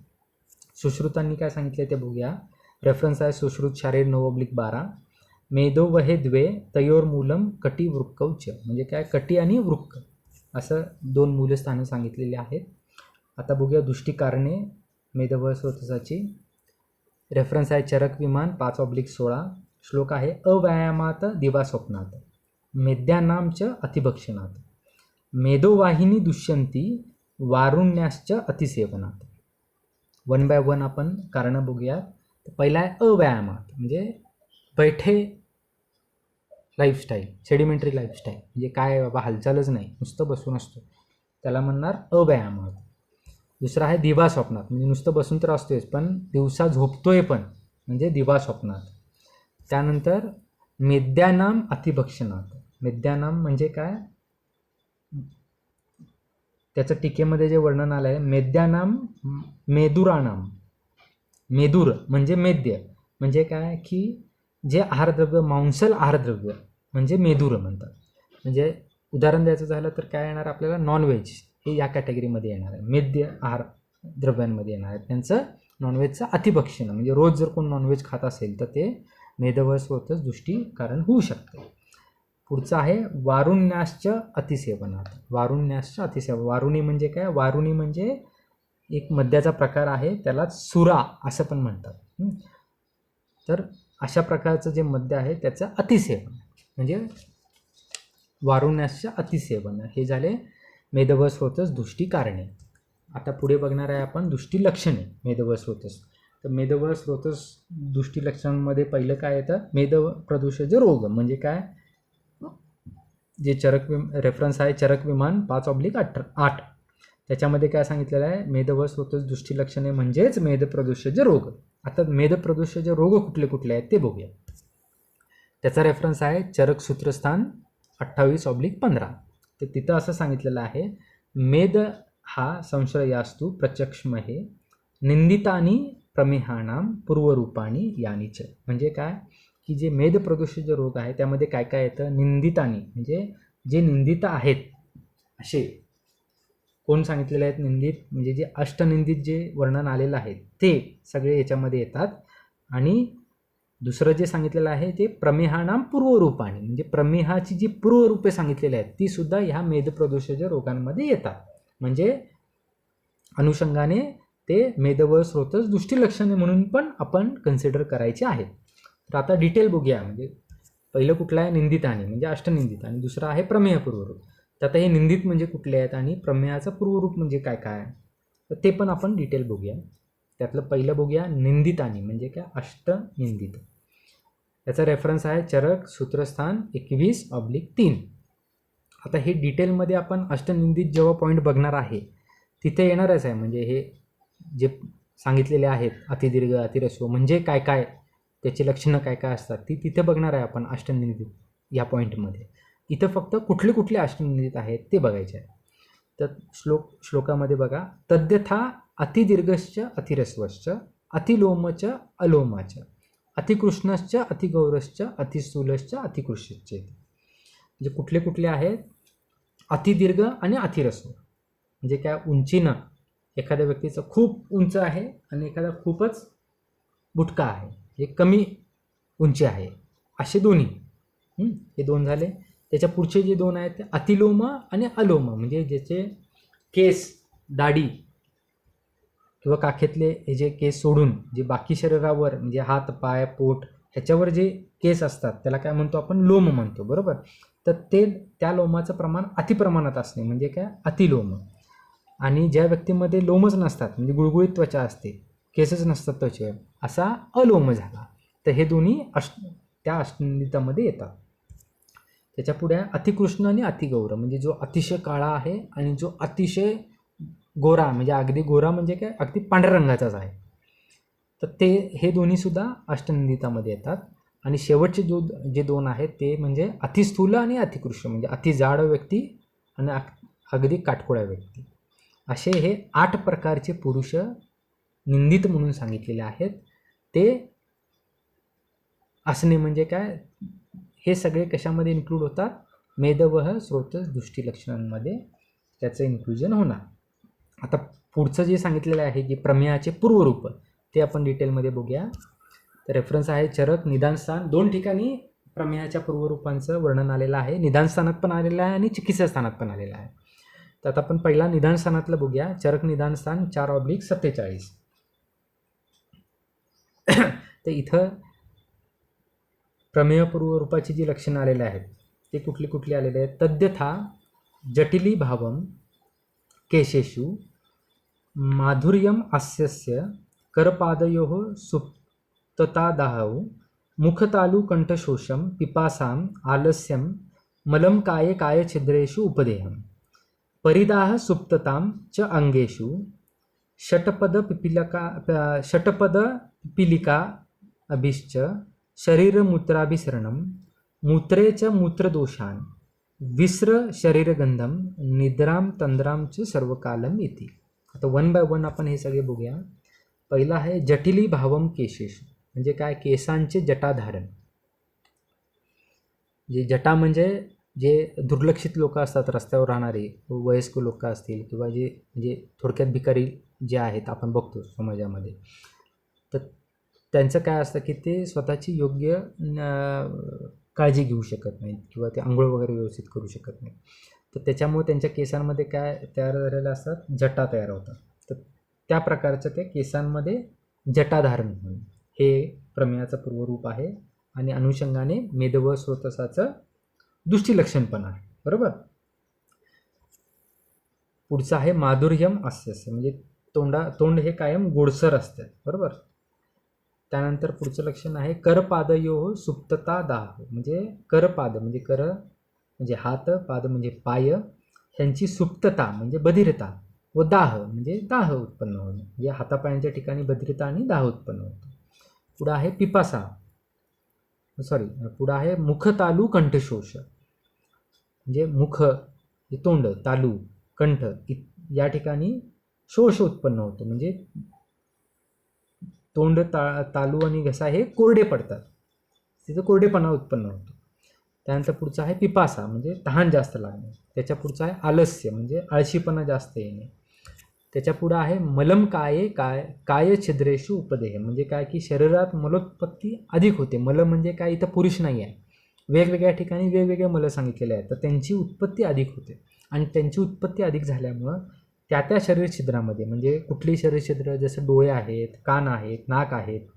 सुश्रुतांनी काय सांगितलं ते बघूया. रेफरन्स आहे सुश्रुत शारीर 9/12. मेदो वहे द्वे तयोर्मूलम कटी वृक्कौच. म्हणजे काय, कटी आणि वृक्क असं 2 मूलस्थानं सांगितलेली आहेत. आता बघूया दुष्टी कारणे मेदवह स्रोतसाची. रेफरन्स आहे चरक विमान 5/16. श्लोक आहे अव्यायामात दिवास्वप्नात मेद्यानामच अतिभक्षणात मेदोवाहिनी दुष्यंती वारुण्याश्च अतिसेवनात. 1 by 1 आपण कारणं बघूया. पहिला आहे अव्यायामात, म्हणजे बैठे लाईफस्टाईल, सेडिमेंटरी लाईफस्टाईल, म्हणजे काय बाबा हालचालच नाही, नुसतं बसून असतो, त्याला म्हणणार अव्यायामात. दुसरा आहे दिवास्वप्नात, म्हणजे नुसतं बसून तर असतोच पण दिवसा झोपतोय पण, म्हणजे दिवास्वप्नात. त्यानंतर मेद्यानाम अतिभक्षणात. मेद्यानाम म्हणजे काय, त्याचं टीकेमध्ये जे वर्णन आलं आहे, मेद्यानाम मेदुराणाम. मेदूर म्हणजे मेद्य, म्हणजे काय की जे आहारद्रव्य, मांसल आहारद्रव्य म्हणजे मेदूर म्हणतात. म्हणजे उदाहरण द्यायचं झालं तर काय येणार आपल्याला, नॉनव्हेज हे या कॅटेगरीमध्ये येणार आहे, मेद्य आहार द्रव्यांमध्ये येणार आहे. त्यांचं नॉनव्हेजचं अतिभक्षण, म्हणजे रोज जर कोण नॉनव्हेज खात असेल तर ते मेदवह स्रोतस दृष्टी कारण होऊ शकते. पुढचं आहे वारुण्याश्च अतिसेवनात. वारुण्याश्च अतिसेवन. वारुणी म्हणजे काय, वारुणी म्हणजे एक मद्याचा प्रकार आहे, त्याला सुरा असं पण म्हणतात. तर अशा प्रकारचं जे मद्य आहे त्याचं अतिसेवन म्हणजे वारुण्याश्च अतिसेवन. हे झाले मेदवह स्रोतस दृष्टी कारणे. आता पुढे बघणार आहे आपण दृष्टी लक्षणे मेदवह स्रोतस. तर मेदवह स्रोतस दृष्टी लक्षणांमध्ये पहिलं काय येतं, मेद प्रदूषज रोग. म्हणजे काय, जे रेफरन्स आहे चरक विमान 5/8. त्याच्यामध्ये काय सांगितलेलं आहे, मेदवह स्रोतस दृष्टी लक्षणे म्हणजेच मेदप्रदूषज रोग. आता मेदप्रदूषज रोग कुठले कुठले आहेत ते बघूया. त्याचा रेफरन्स आहे चरक सूत्रस्थान 28/15. तर तिथं असं सांगितलेलं आहे, मेद हा संशयास्तु प्रचक्षमहे निंदितानी प्रमेहानां पूर्वरूपाणी यानीच. म्हणजे काय की जे मेद प्रदूषित रोग आहे त्यामध्ये काय काय येतं, निंदितानी म्हणजे जे निंदित आहेत असे कोण सांगितलेले आहेत, निंदित म्हणजे जे अष्टनिंदित जे वर्णन आलेलं आहे ते सगळे याच्यामध्ये येतात. आणि दुसरं जे सांगितलेलं आहे ते प्रमेहानाम पूर्वरूपाणी म्हणजे प्रमेहाची जी पूर्वरूपे सांगितलेली आहेत ती सुद्धा ह्या मेदप्रदोषाच्या रोगांमध्ये येतात. म्हणजे अनुषंगाने ते मेद व स्रोतस दृष्टी लक्षणे म्हणून पण आपण कन्सिडर करायचे आहेत. तर आता डिटेल बघूया. म्हणजे पहिलं कुठलं आहे, निंदितानी म्हणजे अष्टनिंदित, आणि दुसरं आहे प्रमेय पूर्वरूप. तर आता हे निंदित म्हणजे कुठले आहेत आणि प्रमेयाचं पूर्वरूप म्हणजे काय काय, तर ते पण आपण डिटेल बघूया. त्यातलं पहिलं बघूया निंदितानी म्हणजे काय, अष्टनिंदित. याचा रेफरन्स आहे चरक सूत्रस्थान 21/3. आता हे डिटेलमध्ये आपण अष्टनिंदित जेव्हा पॉईंट बघणार आहे तिथे येणारच आहे. म्हणजे हे जे सांगितलेले आहेत अतिदीर्घ अतिरस्व म्हणजे काय काय, त्याची लक्षणं काय काय असतात ती तिथे बघणार आहे आपण अष्टनिंदित या पॉईंटमध्ये. इथं फक्त कुठले कुठले अष्टनिंदित आहेत ते बघायचे आहे. तर श्लोकामध्ये बघा, तद्यथा अतिदीर्घश्च अतिरस्वश्च अतिलोमच अलोमाच अतिकृष्णश्च अतिगौरश्च अतिस्थूलश्च अतिकृष्यश्च. म्हणजे कुठले कुठले आहेत, अतिदीर्घ आणि अतिरस्व म्हणजे काय, उंचीनं एखाद्या व्यक्तीचं खूप उंच आहे आणि एखादा खूपच बुटका आहे, हे कमी उंची आहे, असे दोन्ही. हे दोन झाले. त्याच्या पुढचे जे दोन आहेत ते अतिलोम आणि अलोम म्हणजे ज्याचे केस, दाढी किंवा काखेतले हे जे केस सोडून जे बाकी शरीरावर म्हणजे हात पाय पोट ह्याच्यावर जे केस असतात त्याला काय म्हणतो आपण, लोम म्हणतो, बरोबर. तर ते त्या लोमाचं प्रमाण अतिप्रमाणात असणे म्हणजे काय, अतिलोम. आणि ज्या व्यक्तीमध्ये लोमच नसतात म्हणजे गुळगुळीत त्वचा असते, केसच नसतात त्वचेवर, असा अलोम झाला. तर हे दोन्ही त्या अष्टनिंदितामध्ये येतात. त्याच्या पुढे अतिकृष्ण आणि अतिगौर म्हणजे जो अतिशय काळा आहे आणि जो अतिशय गोरा म्हणजे अगदी गोरा म्हणजे काय, अगदी पांढऱ्या रंगाचाच आहे. तर ते हे दोन्ही सुद्धा अष्टनिंदितामध्ये येतात. आणि शेवटचे जे दोन आहेत ते म्हणजे अतिस्थूल आणि अतिकृष्ण म्हणजे अति जाड व्यक्ती आणि अगदी काटकोळ्या व्यक्ती, असे हे 8 प्रकारचे पुरुष निंदित म्हणून सांगितलेले आहेत. ते असणे म्हणजे काय, हे सगळे कशामध्ये इन्क्लूड होतात, मेदवह स्रोतस दृष्टी लक्षणांमध्ये त्याचं इन्क्लुजन होणार. आता पुढचं जे सांगितलेलं आहे की प्रमेयाचे पूर्वरूप ते आपण डिटेलमध्ये बघूया. तर रेफरन्स आहे चरक निदानस्थान. 2 ठिकाणी प्रमेयाच्या पूर्वरूपांचं वर्णन आलेलं आहे, निदानस्थानात पण आलेलं आहे आणि चिकित्सा स्थानात पण आलेलं आहे. तर आता आपण पहिला निदानस्थानातलं बघूया. चरक निदानस्थान 4/47. तर इथं प्रमेय पूर्वरूपाची जी लक्षणं आलेली आहेत ते कुठली कुठली आलेले आहेत, तद्यथा जटिली भावम केशेषु माधुर्यम हास्यस्य करपादयोः सुप्ततादाहौ मुखतालु कंठशोषम पिपासाम आलस्यम मलं काये कायछिद्रेषु उपदेहम परिदाह सुप्ततां च अंगेषु षटपद पिपीलिका अभिश्च शरीरमूत्राभिसरणं मूत्रे च मूत्रदोषान् विस्र शरीरगंधम निद्राम तंद्राम च सर्वकालम इति. आता 1 बाय 1 आपण हे सगळे बघूया. पहिला आहे जटिली भावम केशेषु म्हणजे काय, केसांचे जटाधारण. जे जटा म्हणजे जे दुर्लक्षित लोक असतात, रस्त्यावर राहणारे वयस्क लोक असतील किंवा जे म्हणजे थोडक्यात भिकारी जे आहेत आपण बघतो समाजामध्ये, तर त्यांचं काय असतं की ते स्वतःची योग्य काळजी घेऊ शकत नाहीत किंवा ते आंघोळ वगैरे व्यवस्थित करू शकत नाहीत. तर त्याच्यामुळे त्यांच्या केसांमध्ये काय तयार झालेलं असतात, जटा तयार होतात. तर त्या प्रकारचं ते केसांमध्ये जटाधारण म्हणून हे प्रमेयाचं पूर्वरूप आहे. आणि अनुषंगाने मेदव स्रोतसाचं दृष्टीलक्षण पण आहे, बरोबर. पुढचं आहे माधुर्यम हास्यस्य म्हणजे तोंड हे कायम गोडसर असतं, बरोबर. त्यानंतर पुढचं लक्षण आहे करपादयोः सुप्तता दाह म्हणजे करपाद म्हणजे कर म्हणजे हात, पाद म्हणजे पाय, ह्यांची सुप्तता म्हणजे बधिरता व दाह म्हणजे दाह उत्पन्न होणे म्हणजे हातापायांच्या ठिकाणी बधिरता आणि दाह उत्पन्न होतो. पुढं आहे पिपासा पुढं आहे मुखतालू कंठशोष म्हणजे मुख हे तोंड, तालू कंठ या ठिकाणी शोष उत्पन्न होतो, म्हणजे तोंड तालू आणि घसा हे कोरडे पडतात, तिथं कोरडेपणा उत्पन्न होतो. त्यानंतर पुढचा आहे पिपासा म्हणजे तहान जास्त लागणे. त्याच्या पुढचा आहे आलस्य म्हणजे आळशीपणा जास्त येणे. त्याच्या पुढं आहे मलम काय छिद्रेषु उपदेह म्हणजे काय की शरीरात मलोत्पत्ती अधिक होते. मल म्हणजे काय, इथं पुरुष नाही आहे, वेगवेगळ्या ठिकाणी वेगवेगळे मल सांगितलेले आहेत, तर त्यांची उत्पत्ती अधिक होते. आणि त्यांची उत्पत्ती अधिक झाल्यामुळं त्या त्या शरीर छिद्रामध्ये, म्हणजे कुठली शरीर छिद्र, जसं डोळे आहेत, कान आहेत, नाक आहेत,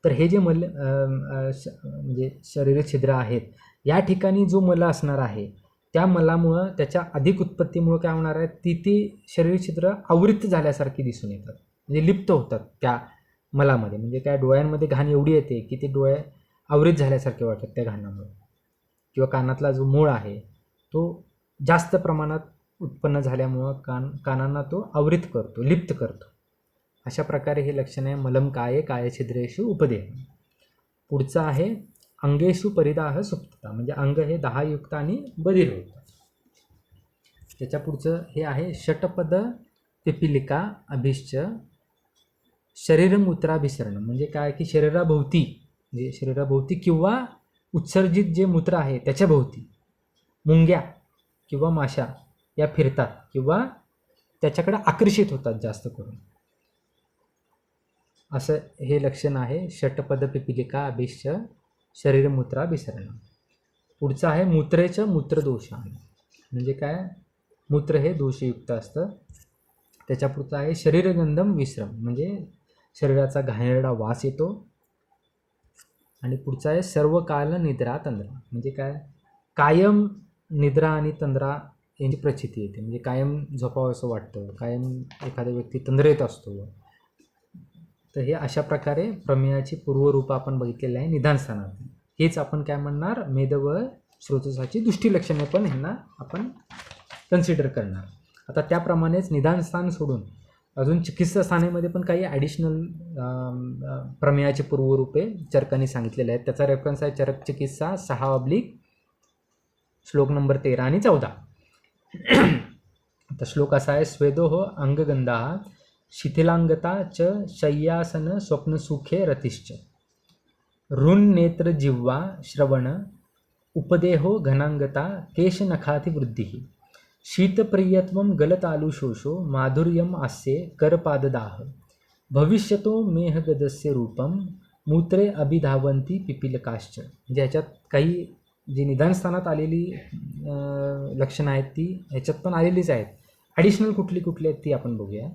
तर हे जे म्हणजे शरीर छिद्र आहेत, या ठिकाणी जो मल असणार आहे त्या मलामुळं, त्याच्या अधिक उत्पत्तीमुळं काय होणार आहे, ती शरीर छिद्र आवृत्त झाल्यासारखी दिसून येतात, म्हणजे लिप्त होतात त्या मलामध्ये. म्हणजे काय, डोळ्यांमध्ये घाण एवढी येते की ते डोळे आवृत्त झाल्यासारखे वाटतात त्या घाणामुळे. किंवा कानातला जो मूळ आहे तो जास्त प्रमाणात उत्पन्न झाल्यामुळं कानांना तो आवृत्त करतो, लिप्त करतो. अशा प्रकारे हे लक्षण आहे मलम काय छिद्रेषु उपदेह. पुढचं आहे अंगेषु परिदाह सुप्तता म्हणजे अंग हे 10 युक्त आणि बधिर होतं. त्याच्या पुढचं हे आहे षटपद पिपिलिका अभिश्च शरीरमूत्राभिसरण म्हणजे काय की शरीराभोवती, म्हणजे शरीराभोवती किंवा उत्सर्जित जे मूत्र आहे त्याच्या भोवती मुंग्या किंवा माशा या फिरतात किंवा त्याच्याकडे आकर्षित होतात जास्त करून, असं हे लक्षण आहे षटपद पिपिलिका अभिश्च शरीरमूत्राभिसरण. पुढचं आहे मूत्रेचं मूत्रदोषान म्हणजे काय, मूत्र हे दोषयुक्त असतं. त्याच्या पुढचं आहे शरीरगंधम विश्रम म्हणजे शरीराचा घाणेरडा वास येतो. आणि पुढचा आहे सर्व काल निद्रा तंद्रा म्हणजे काय, कायम निद्रा आणि तंद्रा यांची प्रचिती येते, म्हणजे कायम झोपावं असं वाटतं, कायम एखादा व्यक्ती तंद्रेत असतो. तर हे अशा प्रकारे प्रमेयाची पूर्वरूप आपण बघितलेलं आहे निदान स्थानात. हेच आपण काय म्हणणार, मेद व स्रोतसाची दृष्टी लक्षणे पण ह्यांना आपण कन्सिडर करणार. आता त्याप्रमाणेच निदान स्थान सोडून अजून चिकित्सा स्थानामध्ये पण काही ॲडिशनल प्रमेयाचे पूर्वरूपे चरकांनी सांगितलेले आहेत. त्याचा रेफरन्स आहे चरक चिकित्सा 6 श्लोक नंबर 13 आणि 14. आता श्लोक असा आहे स्वेदोह अंगगंधा शिथिलांगता च शय्यासन स्वप्नसुखे रतिश्च ऋण नेत्र जिह्वा श्रवण उपदेहो घनांगता केशनखातिवृद्धिः शीतप्रियत्वं गलतालुशोषो माधुर्यम आस्ये करपाददाह भविष्यतो मेहगदस्य रूपम मूत्रे अभिधावंती पिपिलकाश्च. म्हणजे ह्याच्यात काही जी निदान स्थानात आलेली लक्षणं आहेत ती ह्याच्यात पण आलेलीच आहेत. ॲडिशनल कुठली कुठली आहेत ती आपण बघूया.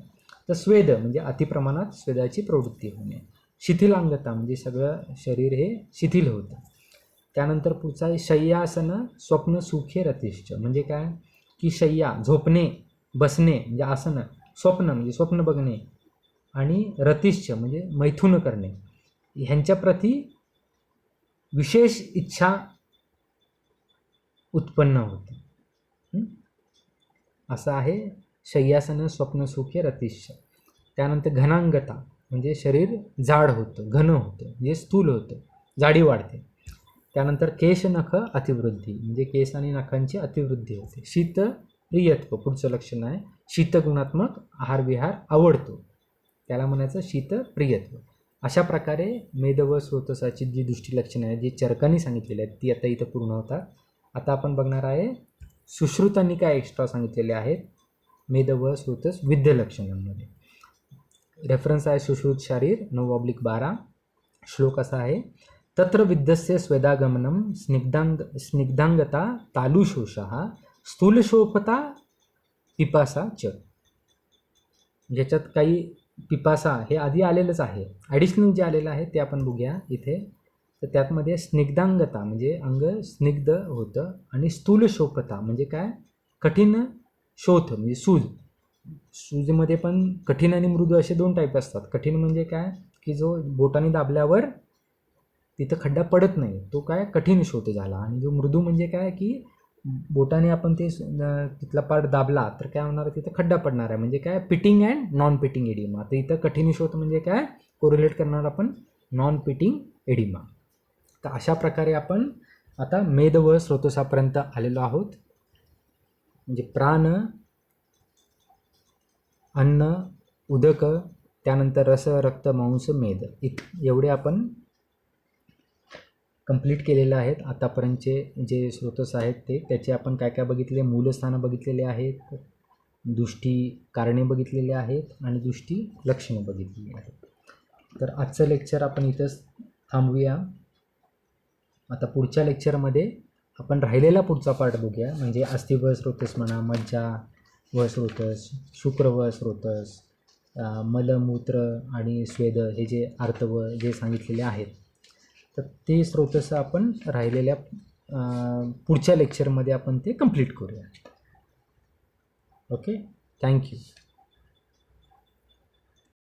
तर स्वेद म्हणजे अतिप्रमाणात स्वेदाची प्रवृत्ती होणे. शिथिलांगता म्हणजे सगळं शरीर हे शिथिल होतं. त्यानंतर पुढचा आहे शय्यासन स्वप्न सुखे रतिश्च म्हणजे काय की शय्या झोपणे, बसणे म्हणजे आसन, स्वप्न म्हणजे स्वप्न बघणे आणि रतिश्च म्हणजे मैथुन करणे, ह्यांच्या प्रती विशेष इच्छा उत्पन्न होते. असं आहे शय्यासन स्वप्न सुखे रतिश्च. त्यानंतर घनांगता म्हणजे शरीर जाड होतं, घन होतं म्हणजे स्थूल होतं, जाडी वाढते. त्यानंतर केश नख अतिवृद्धी म्हणजे केस आणि नखांची अतिवृद्धी होते. शीत प्रियत्व पुढचं लक्षण आहे शीतगुणात्मक आहार विहार आवडतो, त्याला म्हणायचं शीत प्रियत्व. अशा प्रकारे मेद व स्रोतसाची जी दृष्टी लक्षणं आहेत जी चरकांनी सांगितलेली आहेत ती आता इथं पूर्ण होतात. आता आपण बघणार आहे सुश्रुतांनी काय एक्स्ट्रा सांगितलेले आहेत मेद व स्रोतस विद्य लक्षणांमध्ये. रेफरन्स आहे सुश्रुत शारीर 9/12. श्लोक असा आहे तत्र विद्यस्य स्वेदागमनम स्निग्धांगता तालुशोषः स्थूलशोफता पिपासा च. ज्याच्यात काही पिपासा हे आधी आलेलंच आहे, ॲडिशनल जे आलेलं आहे ते आपण बघूया इथे. तर त्यातमध्ये स्निग्धांगता म्हणजे अंग स्निग्ध होतं आणि स्थूलशोफता म्हणजे काय कठीण शोथ म्हणजे सूज. सूजमध्ये पण कठीण आणि मृदू असे 2 टाईप असतात. कठीण म्हणजे काय की जो बोटाने दाबल्यावर तिथं खड्डा पडत नाही तो काय कठीण शोथ झाला. आणि जो मृदू म्हणजे काय की बोटाने आपण ते तिथला पार्ट दाबला तर काय होणार तिथं खड्डा पडणार आहे, म्हणजे काय pitting and non pitting oedema. तर इथं कठीण शोथ म्हणजे काय कोरिलेट करणार आपण नॉन पिटिंग एडिमा. तर अशा प्रकारे आपण आता मेद व स्रोतसापर्यंत आलेलो आहोत. म्हणजे प्राण अन्न, उदक, त्यानंतर रस, रक्त, मांस, मेद, एवढे आपण कंप्लीट केलेलं आहेत. आतापर्यंतचे जे स्रोतस आहेत त्याचे आपण काय काय बघितले, मूलस्थानं बघितलेले आहेत, दृष्टी कारणे बघितलेले आहेत आणि दृष्टी लक्षणं बघितलेली आहेत. तर आजचं लेक्चर आपण इथंच थांबूया. आता पुढच्या लेक्चरमध्ये आपण राहिलेला पुढचा पार्ट बघूया, म्हणजे अस्थिव स्रोतस म्हणा, मज्जा व स्रोतस, शुक्र व स्रोतस, मलमूत्र आणि स्वेद, हे जे आर्तव जे सांगितलेले आहेत, तर ते स्रोतस आपण राहिलेल्या पुढच्या लेक्चरमध्ये आपण ते कंप्लीट करूया. Okay, thank you.